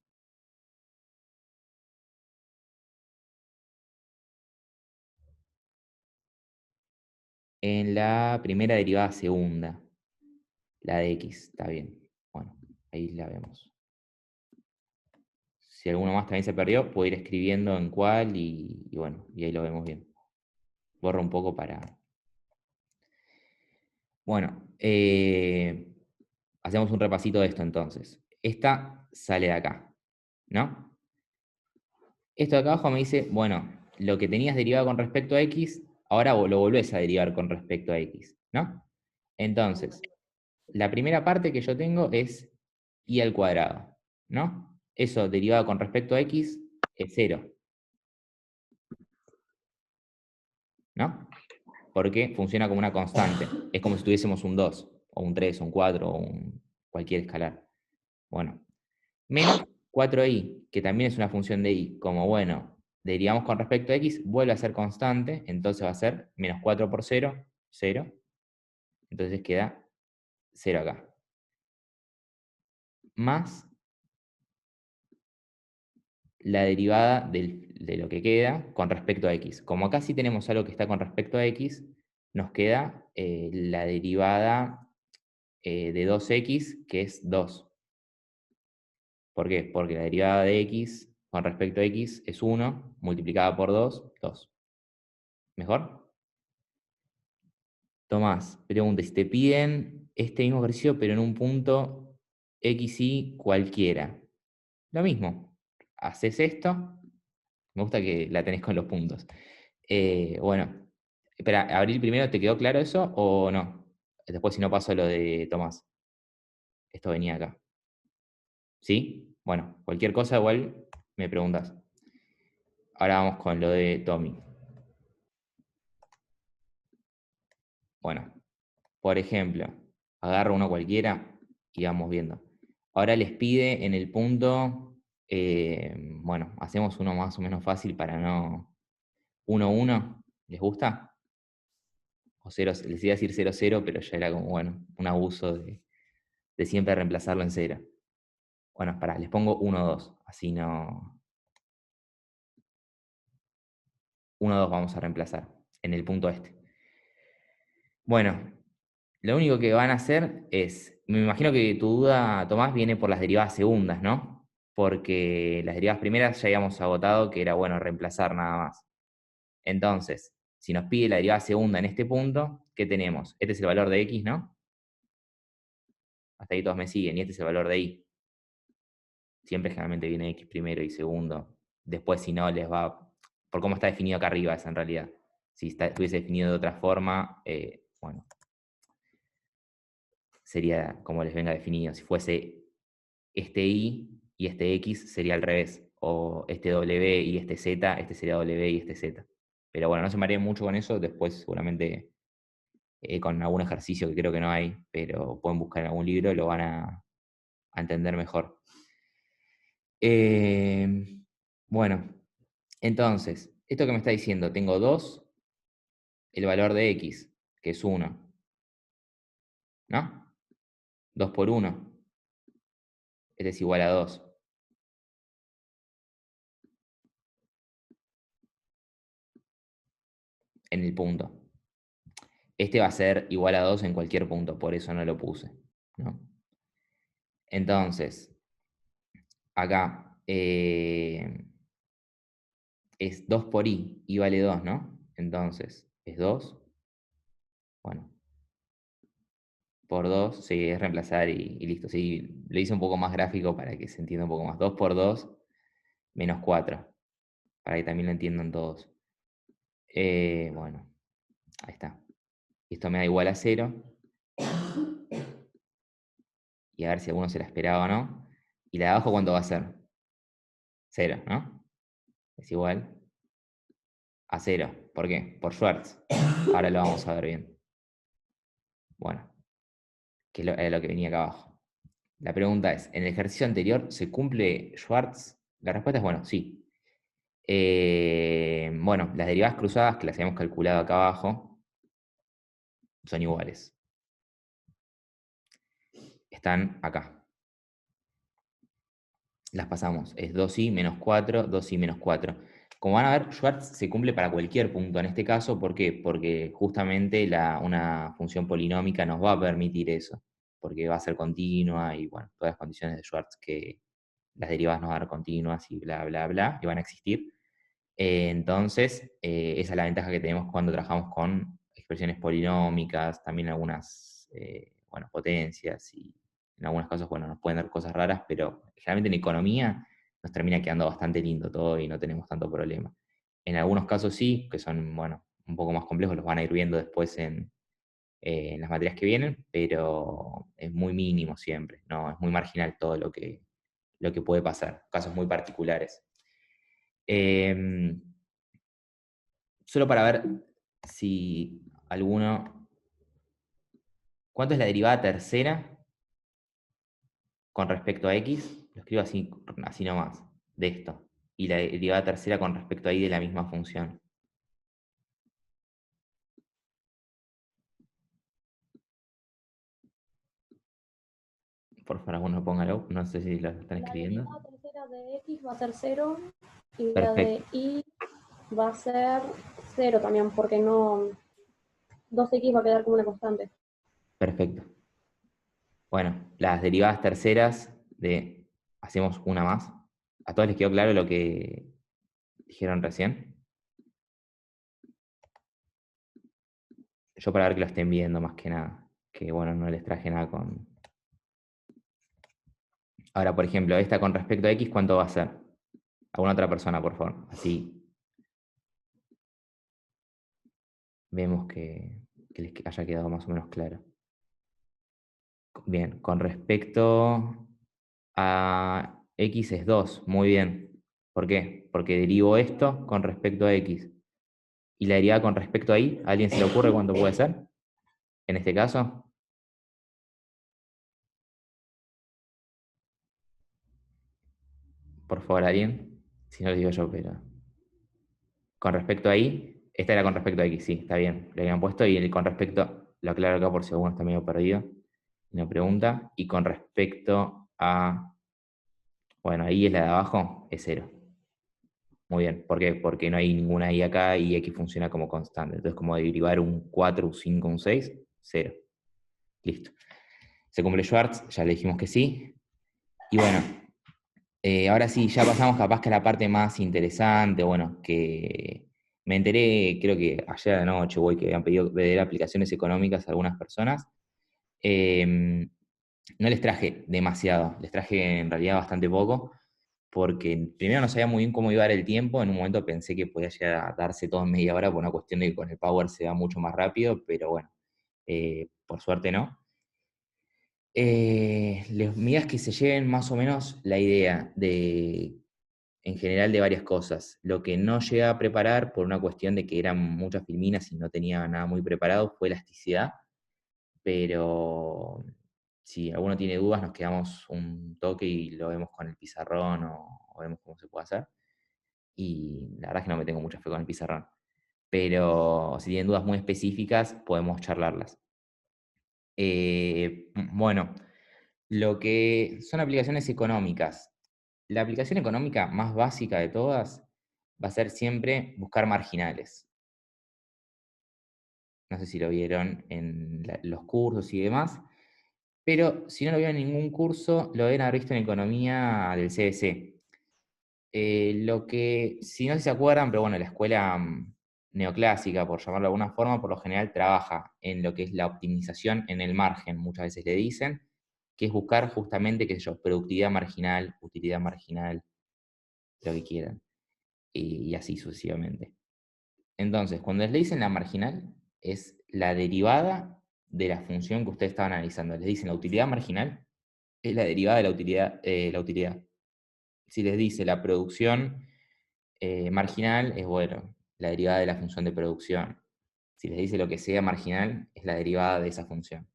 En la primera derivada segunda, la de x, está bien. Bueno, ahí la vemos. Si alguno más también se perdió, puedo ir escribiendo en cuál y bueno, y ahí lo vemos bien. Borro un poco para... Bueno, hacemos un repasito de esto entonces. Esta sale de acá, ¿no? Esto de acá abajo me dice, bueno, lo que tenías derivado con respecto a x, ahora lo volvés a derivar con respecto a x, ¿no? Entonces, la primera parte que yo tengo es y al cuadrado, ¿no? Eso derivado con respecto a x es 0, ¿no? Porque funciona como una constante. Es como si tuviésemos un 2, o un 3, o un 4, o cualquier escalar. Bueno, menos 4i, que también es una función de i, como bueno, derivamos con respecto a x, vuelve a ser constante, entonces va a ser menos 4 por 0, 0. Entonces queda 0 acá. Más la derivada de lo que queda con respecto a x. Como acá sí tenemos algo que está con respecto a x, nos queda la derivada de 2x, que es 2. ¿Por qué? Porque la derivada de x con respecto a x es 1, multiplicada por 2, 2. ¿Mejor? Tomás, pregunta, si te piden este mismo ejercicio, pero en un punto x y cualquiera. Lo mismo. Haces esto. Me gusta que la tenés con los puntos. Bueno, espera, Abril, primero, ¿te quedó claro eso o no? Después, si no, paso lo de Tomás. Esto venía acá. ¿Sí? Bueno, cualquier cosa igual me preguntas. Ahora vamos con lo de Tommy. Bueno, por ejemplo, agarro uno cualquiera y vamos viendo. Ahora les pide en el punto, bueno, hacemos uno más o menos fácil para no... 1, 1, ¿les gusta? O 0, les iba a decir 0, 0, pero ya era como, bueno, un abuso de siempre reemplazarlo en 0. Bueno, pará, les pongo 1, 2, así no... 1, 2 vamos a reemplazar en el punto este. Bueno, lo único que van a hacer es, me imagino que tu duda, Tomás, viene por las derivadas segundas, ¿no? Porque las derivadas primeras ya habíamos agotado que era bueno reemplazar nada más. Entonces, si nos pide la derivada segunda en este punto, ¿qué tenemos? Este es el valor de x, ¿no? Hasta ahí todos me siguen, y este es el valor de y. Siempre generalmente viene x primero y segundo, después si no les va, por cómo está definido acá arriba es en realidad. Si estuviese definido de otra forma, bueno, sería como les venga definido. Si fuese este Y y este X sería al revés, o este W y este Z, este sería W y este Z. Pero bueno, no se mareen mucho con eso, después seguramente con algún ejercicio que creo que no hay, pero pueden buscar en algún libro, lo van a entender mejor. Bueno, entonces, esto que me está diciendo, tengo 2, el valor de X, que es 1, ¿no? 2 por 1, este es igual a 2. En el punto. Este va a ser igual a 2 en cualquier punto, por eso no lo puse, ¿no? Entonces, acá es 2 por y vale 2, ¿no? Entonces, es 2, bueno, por 2, sí, es reemplazar y listo. Sí, lo hice un poco más gráfico para que se entienda un poco más. 2 por 2, menos 4, para que también lo entiendan todos. Bueno, ahí está. Esto me da igual a 0. Y a ver si alguno se la esperaba o no. ¿Y la de abajo cuánto va a ser? 0, ¿no? Es igual a 0. ¿Por qué? Por Schwartz. Ahora lo vamos a ver bien. Bueno, que es lo que venía acá abajo. La pregunta es, ¿en el ejercicio anterior se cumple Schwartz? La respuesta es bueno, sí. Bueno, las derivadas cruzadas que las habíamos calculado acá abajo son iguales. Están acá. Las pasamos. Es 2i menos 4, 2i menos 4. Como van a ver, Schwartz se cumple para cualquier punto en este caso. ¿Por qué? Porque justamente una función polinómica nos va a permitir eso. Porque va a ser continua y bueno, todas las condiciones de Schwartz que las derivadas nos van a dar continuas y bla, bla, bla, y van a existir. Entonces, esa es la ventaja que tenemos cuando trabajamos con expresiones polinómicas, también algunas bueno, potencias y en algunos casos, bueno, nos pueden dar cosas raras, pero generalmente en economía nos termina quedando bastante lindo todo y no tenemos tanto problema. En algunos casos sí, que son, bueno, un poco más complejos, los van a ir viendo después en las materias que vienen, pero es muy mínimo siempre, ¿no? Es muy marginal todo lo que puede pasar, casos muy particulares. Solo para ver si alguno... ¿Cuánto es la derivada tercera con respecto a x? Lo escribo así, así nomás, de esto. Y la derivada tercera con respecto a y de la misma función. Por favor, alguno póngalo. No sé si lo están La escribiendo. derivada tercera de x va a ser 0 y la de Perfecto. y va a ser 0 también, porque no 2x va a quedar como una constante. Perfecto. Bueno, las derivadas terceras de... Hacemos una más. ¿A todos les quedó claro lo que dijeron recién? Yo para ver que lo estén viendo más que nada. Que bueno, no les traje nada con... Ahora, por ejemplo, esta con respecto a x, ¿cuánto va a ser? ¿Alguna otra persona, por favor? Así vemos que les haya quedado más o menos claro. Bien, con respecto a x es 2, muy bien. ¿Por qué? Porque derivo esto con respecto a x. ¿Y la derivada con respecto a y? ¿A alguien se le ocurre cuánto puede ser? En este caso, por favor, alguien. Si no lo digo yo, pero... Con respecto a y, esta era con respecto a x, sí, está bien. Lo habían puesto y el con respecto, lo aclaro acá por si alguno está medio perdido. Una pregunta. Y con respecto a... Bueno, ahí es la de abajo, es 0. Muy bien. ¿Por qué? Porque no hay ninguna i acá y x funciona como constante. Entonces, como derivar un 4, un 5, un 6, 0. Listo. ¿Se cumple Schwartz? Ya le dijimos que sí. Y bueno, ahora sí, ya pasamos capaz que a la parte más interesante, bueno, que me enteré, creo que ayer a la noche, que habían pedido ver aplicaciones económicas a algunas personas. No les traje demasiado, les traje en realidad bastante poco, porque primero no sabía muy bien cómo iba a dar el tiempo, en un momento pensé que podía llegar a darse todo en media hora por una cuestión de que con el Power se va mucho más rápido, pero bueno, por suerte no. Les medidas que se lleven más o menos la idea en general de varias cosas. Lo que no llegué a preparar por una cuestión de que eran muchas filminas y no tenía nada muy preparado fue elasticidad, pero si alguno tiene dudas nos quedamos un toque y lo vemos con el pizarrón o vemos cómo se puede hacer. Y la verdad es que no me tengo mucha fe con el pizarrón. Pero si tienen dudas muy específicas, podemos charlarlas. Bueno, lo que son aplicaciones económicas. La aplicación económica más básica de todas va a ser siempre buscar marginales. No sé si lo vieron en los cursos y demás, pero si no lo vieron en ningún curso, lo deben haber visto en economía del CBC. Lo que, si no se acuerdan, pero bueno, la escuela neoclásica, por llamarlo de alguna forma, por lo general trabaja en lo que es la optimización en el margen, muchas veces le dicen, que es buscar justamente, qué sé yo, productividad marginal, utilidad marginal, lo que quieran, y así sucesivamente. Entonces, cuando les dicen la marginal, es la derivada de la función que ustedes estaban analizando. Les dicen la utilidad marginal, es la derivada de la utilidad. Si les dice la producción marginal, es bueno, la derivada de la función de producción. Si les dice lo que sea marginal, es la derivada de esa función,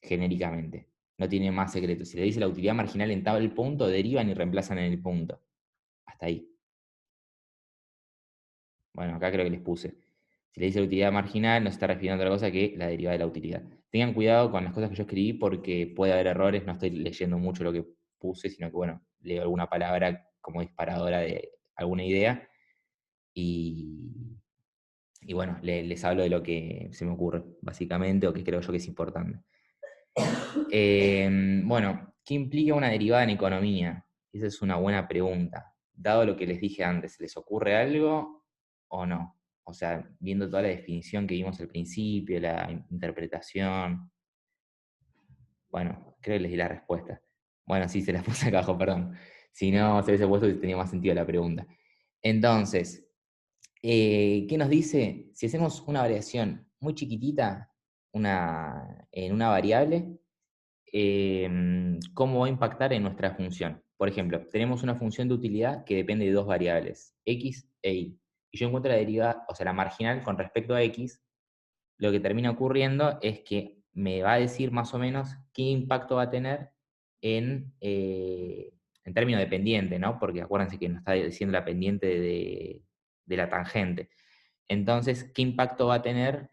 genéricamente. No tiene más secreto. Si les dice la utilidad marginal en tal punto, derivan y reemplazan en el punto. Hasta ahí. Bueno, acá creo que les puse. Si le dice utilidad marginal, no se está refiriendo a otra cosa que la derivada de la utilidad. Tengan cuidado con las cosas que yo escribí porque puede haber errores, no estoy leyendo mucho lo que puse, sino que, bueno, leo alguna palabra como disparadora de alguna idea y bueno, les hablo de lo que se me ocurre, básicamente, o que creo yo que es importante. Bueno, ¿qué implica una derivada en economía? Esa es una buena pregunta. Dado lo que les dije antes, ¿les ocurre algo o no? O sea, viendo toda la definición que vimos al principio, la interpretación. Bueno, creo que les di la respuesta. Bueno, sí, se las puse acá abajo, perdón. Si no, se hubiese puesto, tenía más sentido la pregunta. Entonces, ¿qué nos dice? Si hacemos una variación muy chiquitita en una variable, cómo va a impactar en nuestra función. Por ejemplo, tenemos una función de utilidad que depende de dos variables, x e y. Y yo encuentro la derivada, o sea, la marginal con respecto a x, lo que termina ocurriendo es que me va a decir más o menos qué impacto va a tener en términos de pendiente, ¿no? Porque acuérdense que nos está diciendo la pendiente de la tangente. Entonces, ¿qué impacto va a tener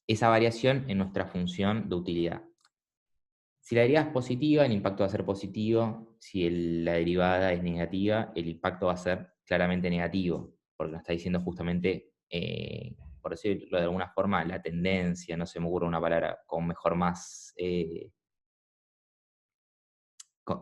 esa variación en nuestra función de utilidad? Si la derivada es positiva, el impacto va a ser positivo. Si la derivada es negativa, el impacto va a ser claramente negativo, porque nos está diciendo justamente, por decirlo de alguna forma, la tendencia, no se me ocurre una palabra con mejor más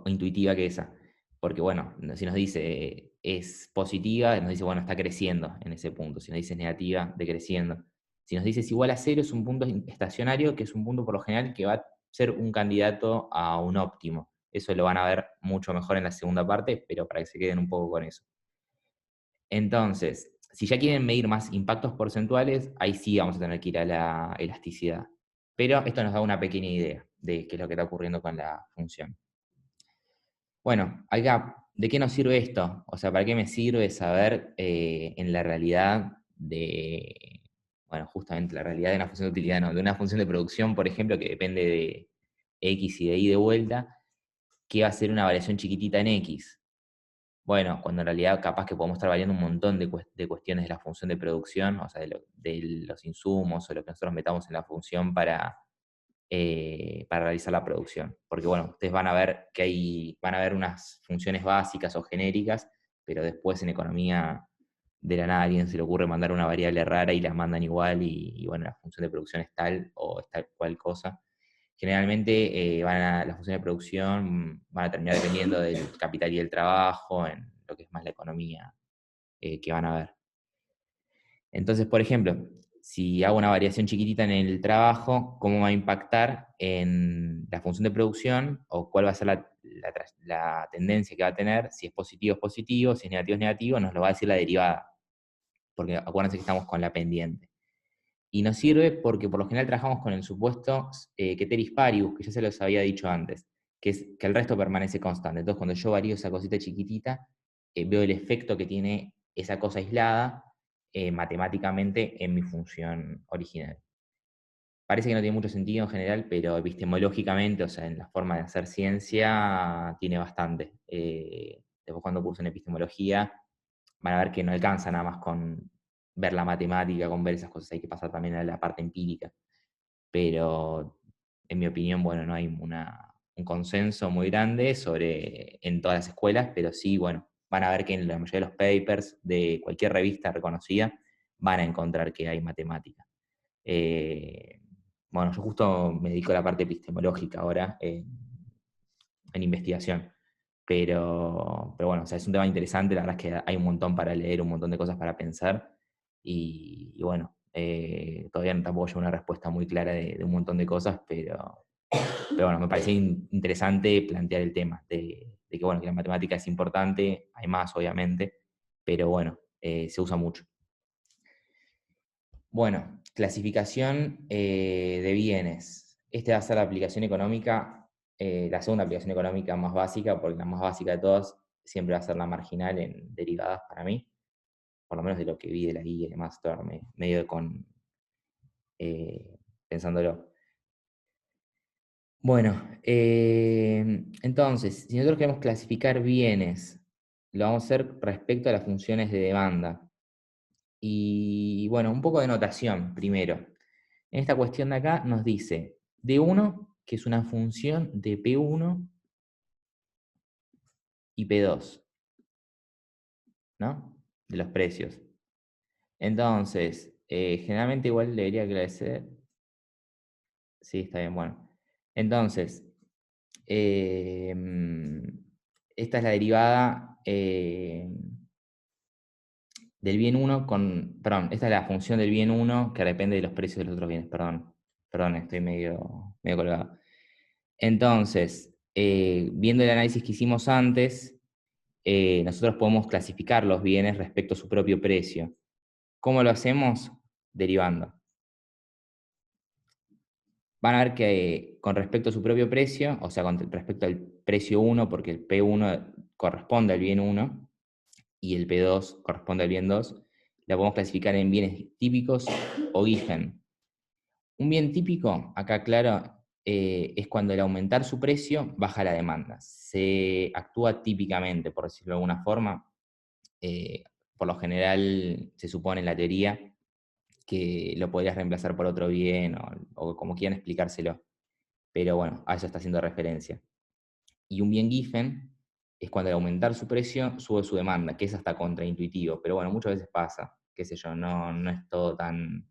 intuitiva que esa. Porque bueno, si nos dice es positiva, nos dice, bueno, está creciendo en ese punto. Si nos dice es negativa, decreciendo. Si nos dice es igual a cero, es un punto estacionario, que es un punto por lo general que va a ser un candidato a un óptimo. Eso lo van a ver mucho mejor en la segunda parte, pero para que se queden un poco con eso. Entonces, si ya quieren medir más impactos porcentuales, ahí sí vamos a tener que ir a la elasticidad. Pero esto nos da una pequeña idea de qué es lo que está ocurriendo con la función. Bueno, acá, ¿de qué nos sirve esto? O sea, ¿para qué me sirve saber en la realidad bueno, justamente la realidad de una función de utilidad, no, de una función de producción, por ejemplo, que depende de X y de Y de vuelta, que va a ser una variación chiquitita en X? Bueno, cuando en realidad capaz que podemos estar variando un montón de cuestiones de la función de producción, o sea, de los insumos o lo que nosotros metamos en la función para realizar la producción. Porque bueno, ustedes van a ver que van a ver unas funciones básicas o genéricas, pero después en economía de la nada a alguien se le ocurre mandar una variable rara y la mandan igual y bueno, la función de producción es tal o es tal cual cosa. Generalmente las funciones de producción van a terminar dependiendo del capital y del trabajo, en lo que es más la economía que van a ver. Entonces, por ejemplo, si hago una variación chiquitita en el trabajo, ¿cómo va a impactar en la función de producción o cuál va a ser la tendencia que va a tener? Si es positivo, si es negativo, nos lo va a decir la derivada, porque acuérdense que estamos con la pendiente. Y nos sirve porque por lo general trabajamos con el supuesto ceteris paribus, que ya se los había dicho antes, que es que el resto permanece constante. Entonces, cuando yo varío esa cosita chiquitita, veo el efecto que tiene esa cosa aislada matemáticamente en mi función original. Parece que no tiene mucho sentido en general, pero epistemológicamente, o sea, en la forma de hacer ciencia, tiene bastante. Después cuando cursen epistemología, van a ver que no alcanza nada más con ver la matemática, con ver esas cosas, hay que pasar también a la parte empírica. Pero, en mi opinión, bueno, no hay un consenso muy grande en todas las escuelas, pero sí, bueno, van a ver que en la mayoría de los papers de cualquier revista reconocida van a encontrar que hay matemática. Bueno, yo justo me dedico a la parte epistemológica ahora, en investigación. Pero bueno, o sea, es un tema interesante, la verdad es que hay un montón para leer, un montón de cosas para pensar, y bueno, todavía tampoco llevo una respuesta muy clara de un montón de cosas, pero bueno, me parece interesante plantear el tema, de que bueno, que la matemática es importante, hay más obviamente, pero bueno, se usa mucho. Bueno, clasificación de bienes. Esta va a ser la aplicación económica, la segunda aplicación económica más básica, porque la más básica de todas siempre va a ser la marginal en derivadas para mí, por lo menos de lo que vi de la guía y demás, medio pensándolo. Bueno, entonces, si nosotros queremos clasificar bienes, lo vamos a hacer respecto a las funciones de demanda. Y bueno, un poco de notación primero. En esta cuestión de acá nos dice D1, que es una función de P1 y P2, ¿no? De los precios. Entonces, generalmente igual debería agradecer. Sí, está bien, bueno. Entonces, esta es la derivada del bien 1 perdón, esta es la función del bien 1 que depende de los precios de los otros bienes, perdón, estoy medio colgado. Entonces, viendo el análisis que hicimos antes, nosotros podemos clasificar los bienes respecto a su propio precio. ¿Cómo lo hacemos? Derivando. Van a ver que con respecto a su propio precio, o sea, con respecto al precio 1, porque el P1 corresponde al bien 1 y el P2 corresponde al bien 2, la podemos clasificar en bienes típicos o Giffen. Un bien típico, acá claro, es cuando al aumentar su precio baja la demanda. Se actúa típicamente, por decirlo de alguna forma. Por lo general se supone en la teoría que lo podrías reemplazar por otro bien o como quieran explicárselo. Pero bueno, a eso está haciendo referencia. Y un bien Giffen es cuando al aumentar su precio sube su demanda, que es hasta contraintuitivo. Pero bueno, muchas veces pasa, qué sé yo, no es todo tan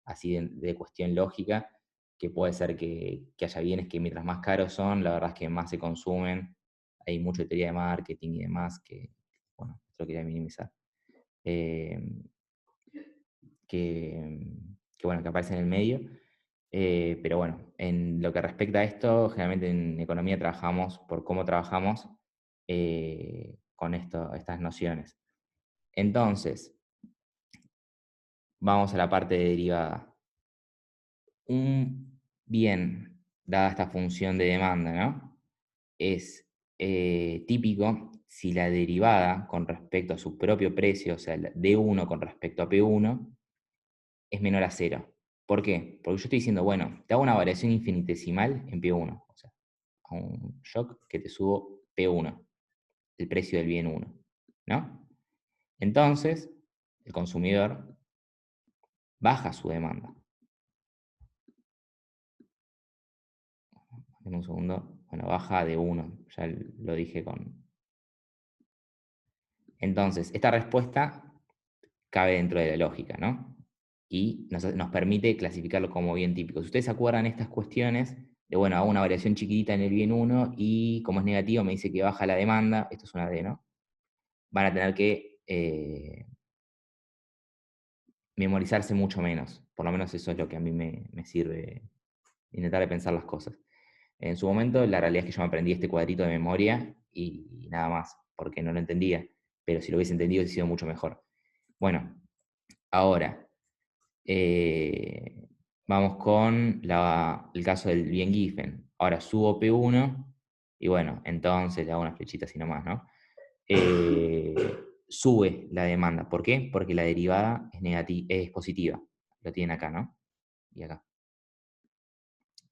así de cuestión lógica, que puede ser que haya bienes que mientras más caros son, la verdad es que más se consumen. Hay mucha teoría de marketing y demás que, bueno, esto lo quería minimizar. Eh, bueno, que aparece en el medio. Pero bueno, en lo que respecta a esto, generalmente en economía trabajamos por cómo trabajamos con estas nociones. Entonces, vamos a la parte de derivada. Un bien, dada esta función de demanda, ¿no? Es típico si la derivada con respecto a su propio precio, o sea, el D1 con respecto a P1, es menor a 0. ¿Por qué? Porque yo estoy diciendo, bueno, te hago una variación infinitesimal en P1, o sea, a un shock que te subo P1, el precio del bien 1, ¿no? Entonces, el consumidor baja su demanda. En un segundo, bueno, baja de 1, ya lo dije con... Entonces, esta respuesta cabe dentro de la lógica, ¿no? Y nos permite clasificarlo como bien típico. Si ustedes se acuerdan estas cuestiones, de bueno, hago una variación chiquitita en el bien 1 y como es negativo me dice que baja la demanda, esto es una D, ¿no? Van a tener que memorizarse mucho menos. Por lo menos eso es lo que a mí me sirve, intentar de pensar las cosas. En su momento, la realidad es que yo me aprendí este cuadrito de memoria y nada más, porque no lo entendía. Pero si lo hubiese entendido, hubiese sido mucho mejor. Bueno, ahora, vamos con el caso del bien Giffen. Ahora subo P1 y bueno, entonces le hago una flechita así nomás, ¿no? Sube la demanda. ¿Por qué? Porque la derivada es positiva. Lo tienen acá, ¿no? Y acá,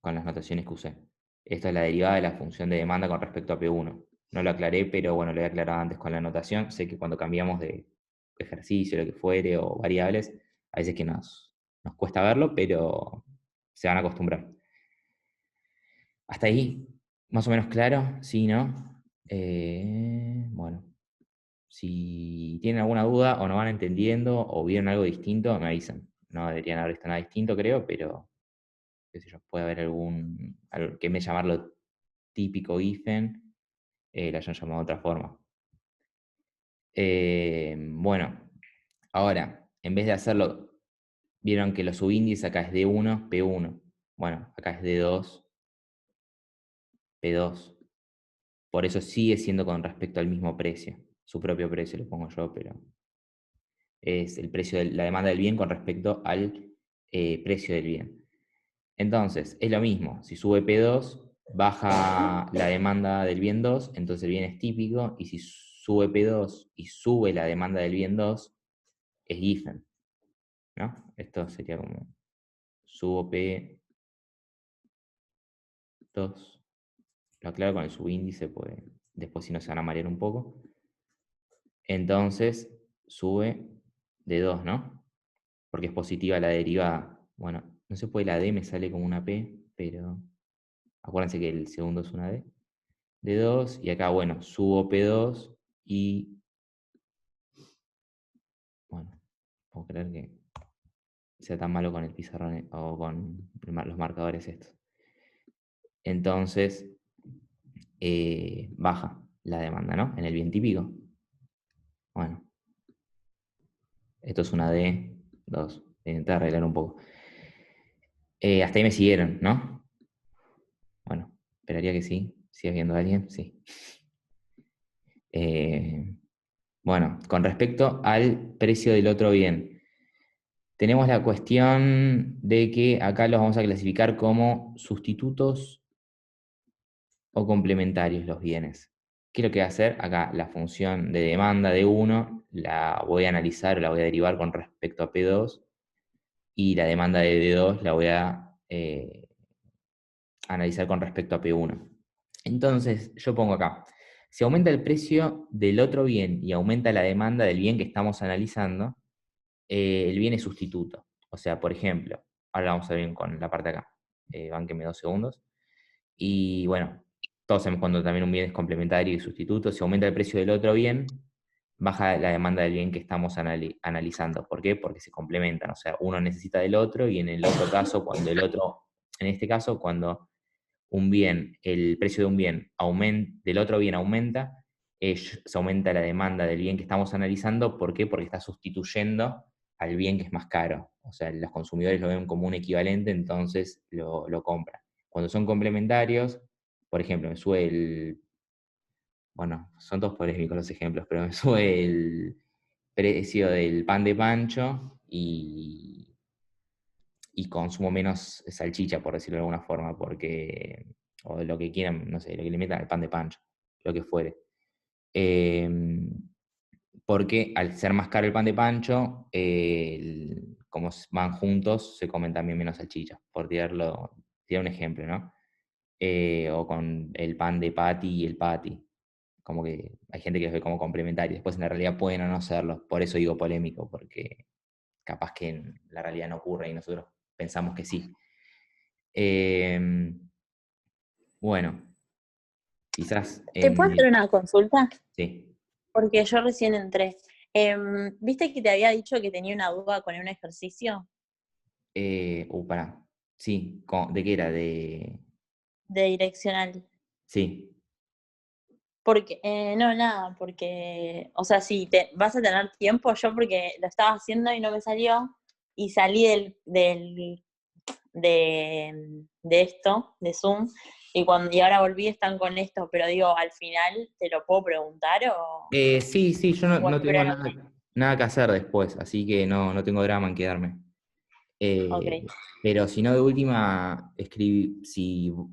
con las notaciones que usé. Esta es la derivada de la función de demanda con respecto a P1. No lo aclaré, pero bueno, lo he aclarado antes con la notación. Sé que cuando cambiamos de ejercicio, lo que fuere, o variables, a veces que nos cuesta verlo, pero se van a acostumbrar. Hasta ahí, más o menos claro, sí, ¿no? Bueno, si tienen alguna duda o no van entendiendo o vieron algo distinto, me avisan. No deberían haber visto nada distinto, creo, pero qué sé yo, puede haber algo que me llamarlo típico Giffen, lo hayan llamado de otra forma. Bueno, ahora, en vez de hacerlo, vieron que los subíndices acá es D1, P1. Bueno, acá es D2, P2. Por eso sigue siendo con respecto al mismo precio. Su propio precio lo pongo yo, pero es el precio de la demanda del bien con respecto al precio del bien. Entonces, es lo mismo. Si sube P2, baja la demanda del bien 2, entonces el bien es típico. Y si sube P2 y sube la demanda del bien 2, es Giffen, ¿no? Esto sería como subo P2. Lo aclaro con el subíndice, pues después si no se van a marear un poco. Entonces, sube de 2, ¿no? Porque es positiva la derivada. Bueno, no se puede, la D me sale como una P, pero acuérdense que el segundo es una D. De 2, y acá, bueno, subo P2 y, bueno, puedo creer que sea tan malo con el pizarrón o con los marcadores estos. Entonces, baja la demanda, ¿no? En el bien típico. Bueno, esto es una D2. Intenté arreglar un poco. Hasta ahí me siguieron, ¿no? Bueno, esperaría que sí. ¿Sigue viendo a alguien? Sí. Bueno, con respecto al precio del otro bien, tenemos la cuestión de que acá los vamos a clasificar como sustitutos o complementarios los bienes. ¿Qué es lo que voy a hacer? Acá la función de demanda de 1 la voy a analizar o la voy a derivar con respecto a P2 y la demanda de D2 la voy a analizar con respecto a P1. Entonces, yo pongo acá, si aumenta el precio del otro bien y aumenta la demanda del bien que estamos analizando, el bien es sustituto. O sea, por ejemplo, ahora vamos a ver bien con la parte de acá. Bánquenme 2 segundos. Y bueno, todos sabemos cuando también un bien es complementario y sustituto. Si aumenta el precio del otro bien, baja la demanda del bien que estamos analizando. ¿Por qué? Porque se complementan. O sea, uno necesita del otro y en el otro caso, en este caso, cuando un bien, el precio de un bien del otro bien aumenta, se aumenta la demanda del bien que estamos analizando. ¿Por qué? Porque está sustituyendo al bien que es más caro. O sea, los consumidores lo ven como un equivalente, entonces lo compran. Cuando son complementarios, por ejemplo, me sube bueno, son todos polémicos los ejemplos, pero me sube el precio del pan de pancho y consumo menos salchicha, por decirlo de alguna forma, o lo que quieran, no sé, lo que le metan al pan de pancho, lo que fuere. Porque al ser más caro el pan de pancho, como van juntos, se comen también menos salchicha, por tirar un ejemplo, ¿no? O con el pan de patty y el patty. Como que hay gente que los ve como complementarios. Después en la realidad pueden o no serlo. Por eso digo polémico, porque capaz que en la realidad no ocurre y nosotros pensamos que sí. Bueno, quizás ¿Te puedo hacer una consulta? Sí. Porque yo recién entré. ¿Viste que te había dicho que tenía una duda con un ejercicio Pará. Sí, ¿de qué era? de direccional? Sí. Porque, no, nada, porque, o sea, si te vas a tener tiempo, yo porque lo estaba haciendo y no me salió, y salí de esto, de Zoom, y ahora volví, están con esto, pero digo, al final, ¿te lo puedo preguntar o Sí, yo no, o no tengo espero no? nada que hacer después, así que no tengo drama en quedarme. Ok. Pero si no, de última, escribí,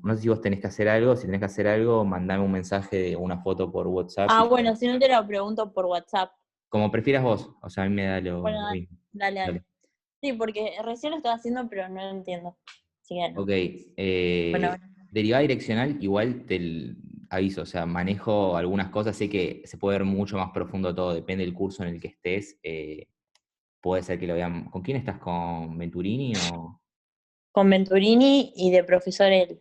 no sé si vos tenés que hacer algo, si tenés que hacer algo, mandame un mensaje de una foto por WhatsApp, Ah, bueno, si no te lo pregunto por WhatsApp. como prefieras vos, o sea, a mí me da Bueno, lo mismo. dale, Dale. dale. Sí, porque recién lo estaba haciendo, pero no lo entiendo. Así que no. Ok, Bueno, derivada direccional, igual aviso, o sea, manejo algunas cosas, sé que se puede ver mucho más profundo todo, depende del curso en el que estés, puede ser que lo vean. ¿Con quién estás? ¿Con Venturini o con Venturini y de profesor él.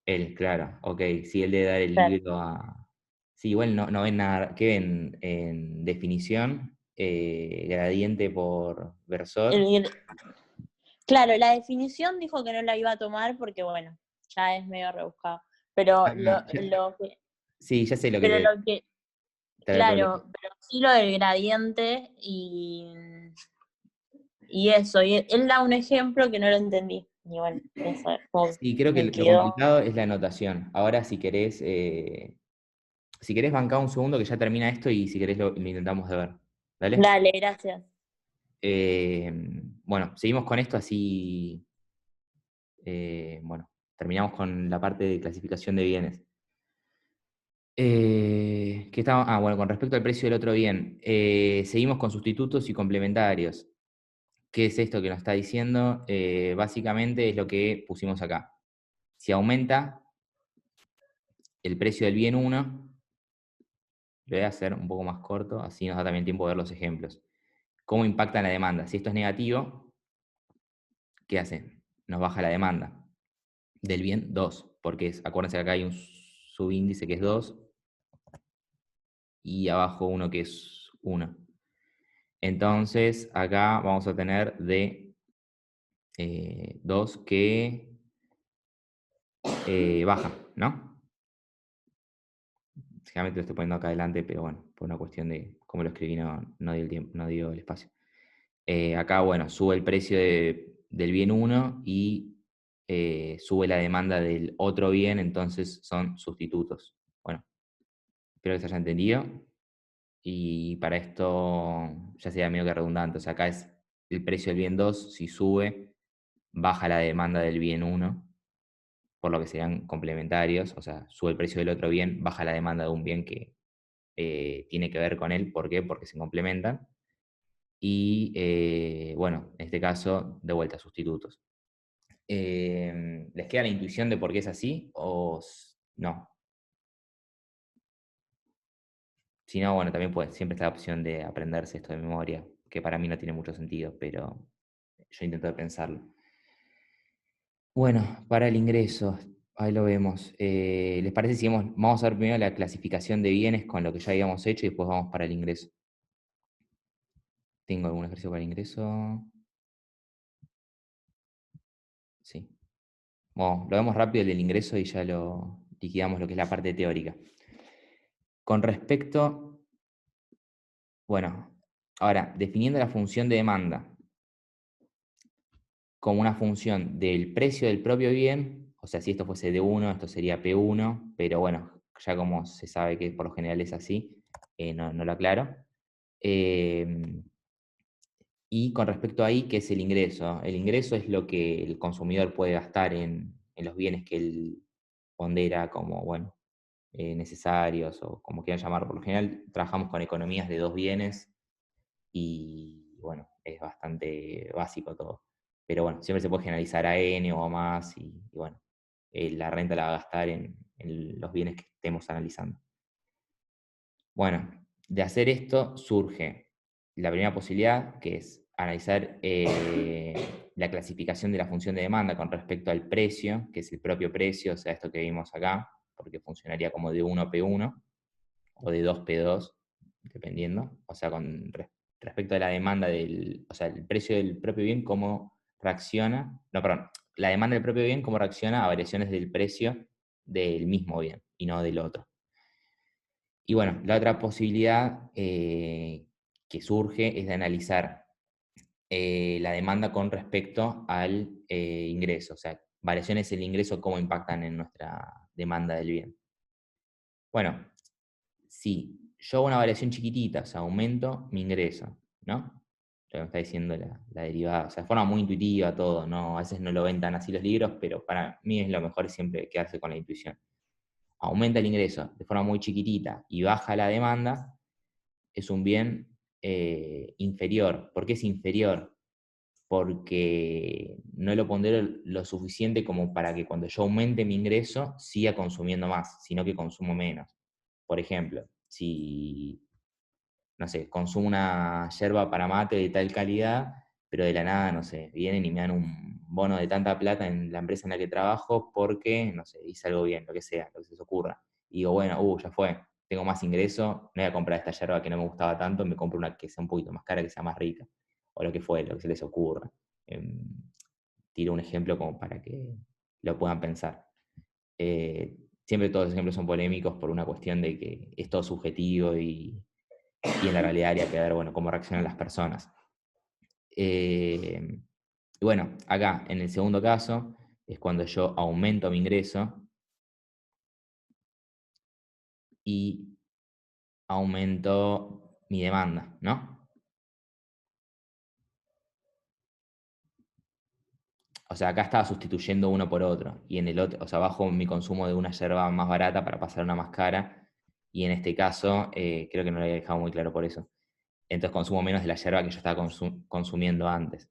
él? Claro, ok, sí, él debe dar el Claro. libro a... Sí, igual no ven nada, ¿qué ven? En definición, gradiente por versor. El- el- claro, la definición dijo que no la iba a tomar porque, bueno, ya es medio rebuscado. Pero Ah, sí, ya sé lo que pero lo que, te da el problema. claro, pero sí lo del gradiente y eso. Y él da un ejemplo que no lo entendí. Y bueno, eso como Sí, creo que me lo quedó. complicado es la anotación. Ahora, si querés bancar un segundo que ya termina esto y si querés lo intentamos de ver. ¿Dale? Dale, gracias. Eh, bueno, seguimos con esto así, bueno, terminamos con la parte de clasificación de bienes. Bueno, con respecto al precio del otro bien, seguimos con sustitutos y complementarios. ¿Qué es esto que nos está diciendo? Básicamente es lo que pusimos acá. Si aumenta el precio del bien 1, lo voy a hacer un poco más corto, así nos da también tiempo de ver los ejemplos. ¿Cómo impacta en la demanda? Si esto es negativo, ¿qué hace? Nos baja la demanda del bien 2, porque acuérdense que acá hay un subíndice que es 2 y abajo uno que es 1. Entonces, acá vamos a tener de 2 que baja, ¿no? Generalmente lo estoy poniendo acá adelante, pero bueno, por una cuestión de cómo lo escribí no dio el tiempo, no dio el espacio. Acá, bueno, sube el precio del bien 1 y sube la demanda del otro bien, entonces son sustitutos. Bueno, espero que se haya entendido. Y para esto ya sería medio que redundante. O sea, acá es el precio del bien 2, si sube, baja la demanda del bien 1, por lo que serían complementarios. O sea, sube el precio del otro bien, baja la demanda de un bien que tiene que ver con él. ¿Por qué? Porque se complementan. Y bueno, en este caso, de vuelta, sustitutos. ¿Les queda la intuición de por qué es así o no? Si no, bueno, también siempre está la opción de aprenderse esto de memoria, que para mí no tiene mucho sentido, pero yo intento pensarlo. Bueno, para el ingreso, ahí lo vemos. ¿Les parece si vamos a ver primero la clasificación de bienes con lo que ya habíamos hecho y después vamos para el ingreso? ¿Tengo algún ejercicio para el ingreso? Sí. Bueno, lo vemos rápido el del ingreso y ya lo liquidamos lo que es la parte teórica. Con respecto, bueno, ahora, definiendo la función de demanda como una función del precio del propio bien, o sea, si esto fuese D1, esto sería P1, pero bueno, ya como se sabe que por lo general es así, no lo aclaro. Y con respecto ahí, ¿qué es el ingreso? El ingreso es lo que el consumidor puede gastar en los bienes que él pondera como, bueno, necesarios o como quieran llamar. Por lo general trabajamos con economías de dos bienes y bueno, es bastante básico todo. Pero bueno, siempre se puede generalizar a N o a más y bueno, la renta la va a gastar en los bienes que estemos analizando. Bueno, de hacer esto surge la primera posibilidad, que es analizar la clasificación de la función de demanda con respecto al precio, que es el propio precio, o sea, esto que vimos acá, porque funcionaría como de 1P1 o de 2P2, dependiendo. O sea, respecto a la demanda o sea, el precio del propio bien, cómo reacciona, no, perdón, la demanda del propio bien, cómo reacciona a variaciones del precio del mismo bien y no del otro. Y bueno, la otra posibilidad que surge es de analizar la demanda con respecto al ingreso. O sea, variaciones en el ingreso, cómo impactan en nuestra demanda del bien. Bueno, si yo hago una variación chiquitita, o sea, aumento mi ingreso, ¿no? Lo que me está diciendo la derivada. O sea, de forma muy intuitiva todo, ¿no? A veces no lo ven tan así los libros, pero para mí es lo mejor siempre quedarse con la intuición. Aumenta el ingreso de forma muy chiquitita y baja la demanda, es un bien inferior. ¿Por qué es inferior? Porque no lo pondero lo suficiente como para que cuando yo aumente mi ingreso siga consumiendo más, sino que consumo menos. Por ejemplo, si, no sé, consumo una yerba para mate de tal calidad, pero de la nada, no sé, vienen y me dan un bono de tanta plata en la empresa en la que trabajo porque, no sé, hice algo bien, lo que sea, lo que se les ocurra. Y digo, bueno, ya fue, tengo más ingreso, no voy a comprar esta yerba que no me gustaba tanto, me compro una que sea un poquito más cara, que sea más rica, o lo que fue, lo que se les ocurra. Em, Tiro un ejemplo como para que lo puedan pensar. Siempre todos los ejemplos son polémicos por una cuestión de que es todo subjetivo y en la realidad haría que ver, bueno, cómo reaccionan las personas. Y bueno, acá en el segundo caso es cuando yo aumento mi ingreso y aumento mi demanda, ¿no? O sea, acá estaba sustituyendo uno por otro. Y en el otro, o sea, bajo mi consumo de una yerba más barata para pasar a una más cara. Y en este caso, creo que no lo había dejado muy claro por eso. Entonces consumo menos de la yerba que yo estaba consumiendo antes.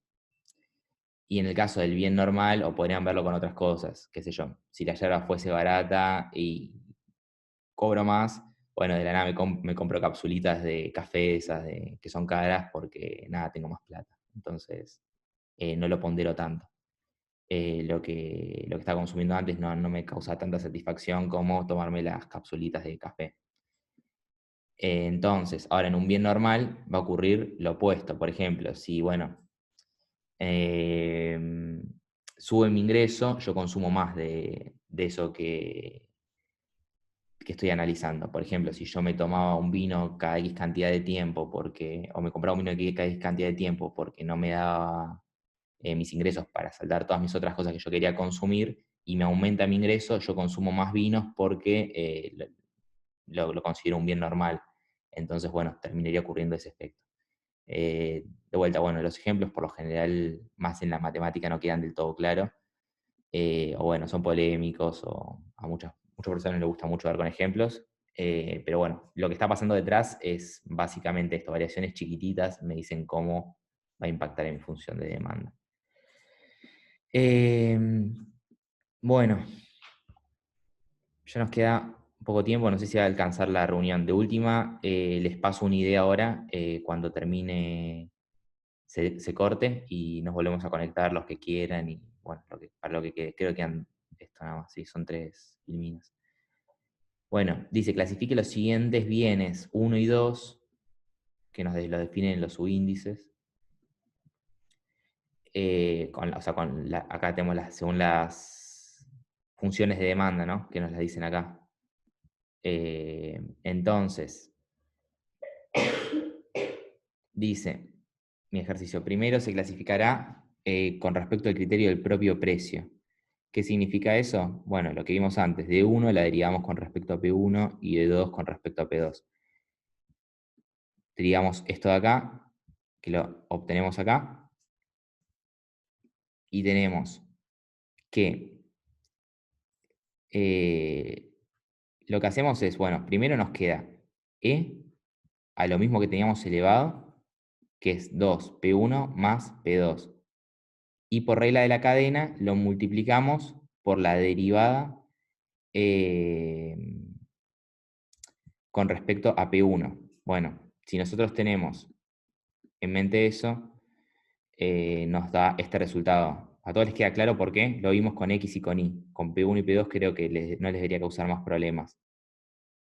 Y en el caso del bien normal, o podrían verlo con otras cosas, qué sé yo. Si la yerba fuese barata y cobro más, bueno, de la nada me compro capsulitas de café, esas que son caras, porque nada, tengo más plata. Entonces, no lo pondero tanto. Lo que estaba consumiendo antes no me causa tanta satisfacción como tomarme las capsulitas de café. Entonces, ahora en un bien normal va a ocurrir lo opuesto. Por ejemplo, si, bueno, sube mi ingreso, yo consumo más de eso que estoy analizando. Por ejemplo, si yo me tomaba un vino cada X cantidad de tiempo, o me compraba un vino cada X cantidad de tiempo porque no me daba mis ingresos para saldar todas mis otras cosas que yo quería consumir, y me aumenta mi ingreso, yo consumo más vinos porque lo considero un bien normal. Entonces, bueno, terminaría ocurriendo ese efecto. De vuelta, bueno, los ejemplos por lo general más en la matemática no quedan del todo claros, o bueno, son polémicos, o a muchas personas les gusta mucho dar con ejemplos, pero bueno, lo que está pasando detrás es básicamente esto, variaciones chiquititas me dicen cómo va a impactar en mi función de demanda. Bueno, ya nos queda poco tiempo, no sé si va a alcanzar la reunión. De última, les paso una idea ahora, cuando termine se corte y nos volvemos a conectar los que quieran y bueno, para lo que quede. Creo que han esto nada más, sí, son 3 filminas. Bueno, dice, clasifique los siguientes bienes 1 y 2, que lo definen los subíndices. O sea, acá tenemos según las funciones de demanda, ¿no? Que nos las dicen acá. Entonces, dice, mi ejercicio primero se clasificará con respecto al criterio del propio precio. ¿Qué significa eso? Bueno, lo que vimos antes, de 1 la derivamos con respecto a P1 y de 2 con respecto a P2. Derivamos esto de acá, que lo obtenemos acá, y tenemos que lo que hacemos es, bueno, primero nos queda E a lo mismo que teníamos elevado, que es 2P1 más P2. Y por regla de la cadena lo multiplicamos por la derivada con respecto a P1. Bueno, si nosotros tenemos en mente eso, nos da este resultado. A todos les queda claro por qué. Lo vimos con X y con Y. Con P1 y P2 creo que no les debería causar más problemas.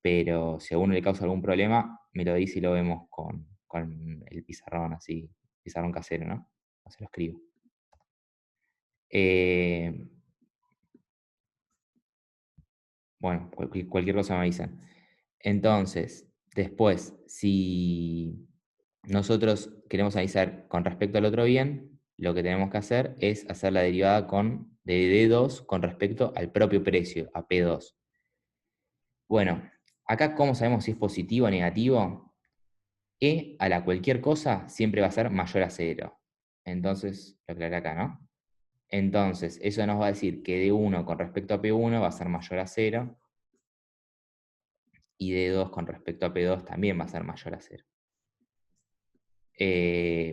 Pero si a uno le causa algún problema, me lo dice y lo vemos con el pizarrón así, pizarrón casero, ¿no? O se lo escribo. Bueno, cualquier cosa me avisan. Entonces, después, si nosotros queremos analizar con respecto al otro bien, lo que tenemos que hacer es hacer la derivada de D2 con respecto al propio precio, a P2. Bueno, acá ¿cómo sabemos si es positivo o negativo? E a la cualquier cosa siempre va a ser mayor a 0. Entonces, lo aclaré acá, ¿no? Entonces, eso nos va a decir que D1 con respecto a P1 va a ser mayor a 0 y D2 con respecto a P2 también va a ser mayor a 0.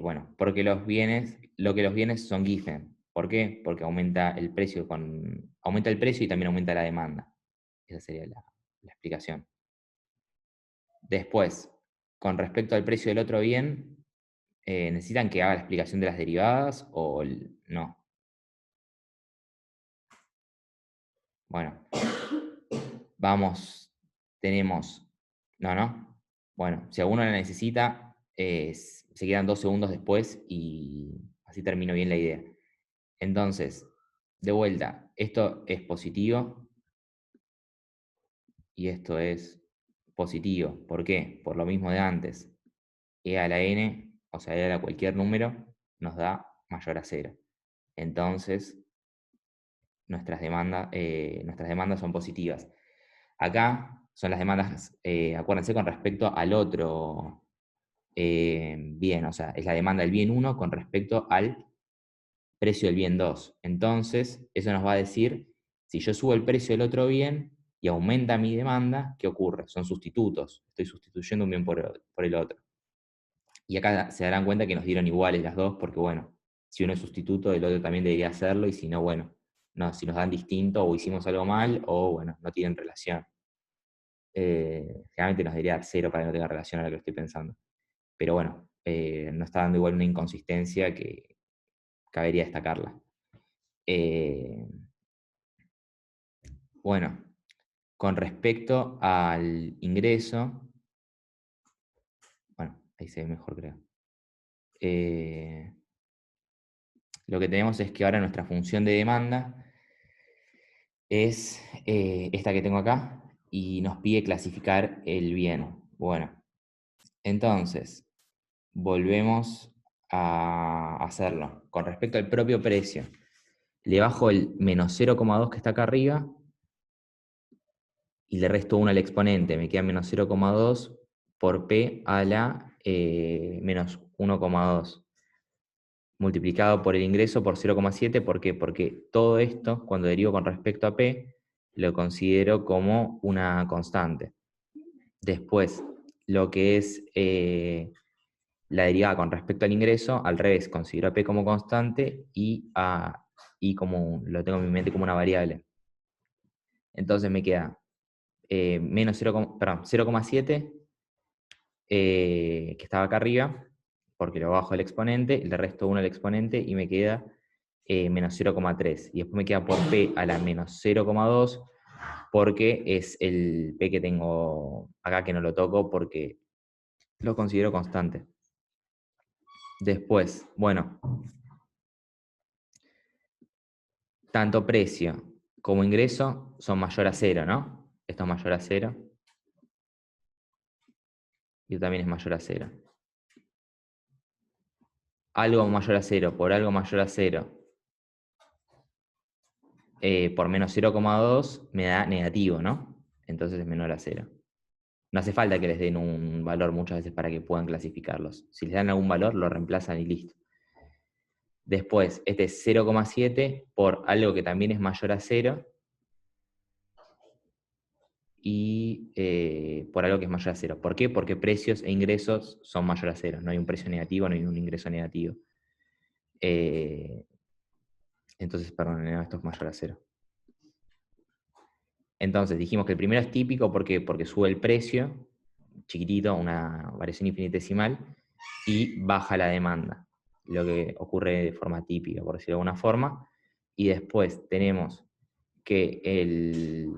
Bueno, porque los bienes son given. ¿Por qué? Porque aumenta el precio y también aumenta la demanda. Esa sería la explicación. Después, con respecto al precio del otro bien, ¿necesitan que haga la explicación de las derivadas o no? Bueno, vamos, tenemos... No. Bueno, si alguno la necesita, se quedan 2 segundos después y así termino bien la idea. Entonces, de vuelta, esto es positivo y esto es positivo. ¿Por qué? Por lo mismo de antes. E a la n, o sea, e a la cualquier número, nos da mayor a 0. Entonces, nuestras demandas son positivas. Acá son las demandas, acuérdense, con respecto al otro bien, o sea, es la demanda del bien 1 con respecto al precio del bien 2. Entonces, eso nos va a decir, si yo subo el precio del otro bien y aumenta mi demanda, ¿qué ocurre? Son sustitutos. Estoy sustituyendo un bien por el otro. Y acá se darán cuenta que nos dieron iguales las dos, porque bueno, si uno es sustituto, el otro también debería hacerlo, y si no, bueno, no, si nos dan distinto, o hicimos algo mal, o bueno, no tienen relación. Generalmente nos debería dar 0 para que no tenga relación a lo que estoy pensando. Pero bueno, nos está dando igual una inconsistencia que cabería destacarla. Bueno, con respecto al ingreso, bueno, ahí se ve mejor, creo. Lo que tenemos es que ahora nuestra función de demanda es esta que tengo acá y nos pide clasificar el bien. Bueno, entonces, volvemos a hacerlo. Con respecto al propio precio, le bajo el menos 0,2 que está acá arriba y le resto 1 al exponente. Me queda menos 0,2 por P a la menos 1,2 multiplicado por el ingreso por 0,7. ¿Por qué? Porque todo esto, cuando derivo con respecto a P, lo considero como una constante. Después, lo que es la derivada con respecto al ingreso, al revés, considero a P como constante y a I lo tengo en mi mente como una variable. Entonces me queda menos 0,7, que estaba acá arriba, porque lo bajo al exponente, le resto 1 al exponente y me queda menos 0,3. Y después me queda por P a la menos 0,2, porque es el P que tengo acá que no lo toco porque lo considero constante. Después, bueno, tanto precio como ingreso son mayor a 0, ¿no? Esto es mayor a 0. Y también es mayor a 0. Algo mayor a 0 por algo mayor a 0 por menos 0,2 me da negativo, ¿no? Entonces es menor a 0. No hace falta que les den un valor muchas veces para que puedan clasificarlos. Si les dan algún valor, lo reemplazan y listo. Después, este es 0,7 por algo que también es mayor a 0 y por algo que es mayor a 0. ¿Por qué? Porque precios e ingresos son mayor a 0. No hay un precio negativo, no hay un ingreso negativo. Entonces, perdón, esto es mayor a 0. Entonces, dijimos que el primero es típico porque sube el precio, chiquitito, una variación infinitesimal, y baja la demanda, lo que ocurre de forma típica, por decirlo de alguna forma. Y después tenemos que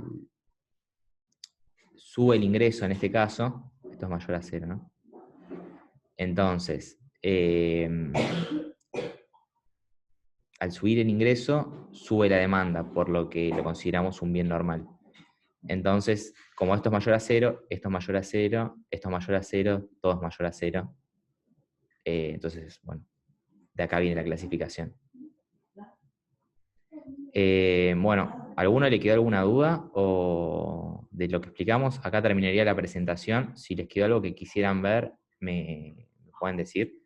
sube el ingreso en este caso, esto es mayor a 0, ¿no? Entonces, al subir el ingreso, sube la demanda, por lo que lo consideramos un bien normal. Entonces, como esto es mayor a 0, esto es mayor a 0, esto es mayor a 0, todo es mayor a 0. Entonces, bueno, de acá viene la clasificación. Bueno, ¿alguno le quedó alguna duda o de lo que explicamos? Acá terminaría la presentación. Si les quedó algo que quisieran ver, me pueden decir.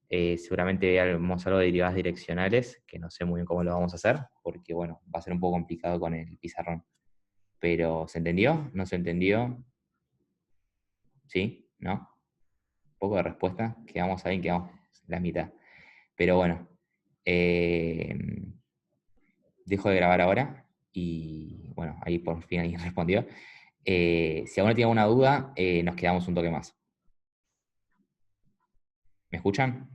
Seguramente veamos algo de derivadas direccionales, que no sé muy bien cómo lo vamos a hacer, porque bueno, va a ser un poco complicado con el pizarrón. Pero, ¿se entendió? ¿No se entendió? ¿Sí? ¿No? Un poco de respuesta. Quedamos ahí, quedamos la mitad. Pero bueno, dejo de grabar ahora y bueno, ahí por fin alguien respondió. Si alguno tiene alguna duda, nos quedamos un toque más. ¿Me escuchan?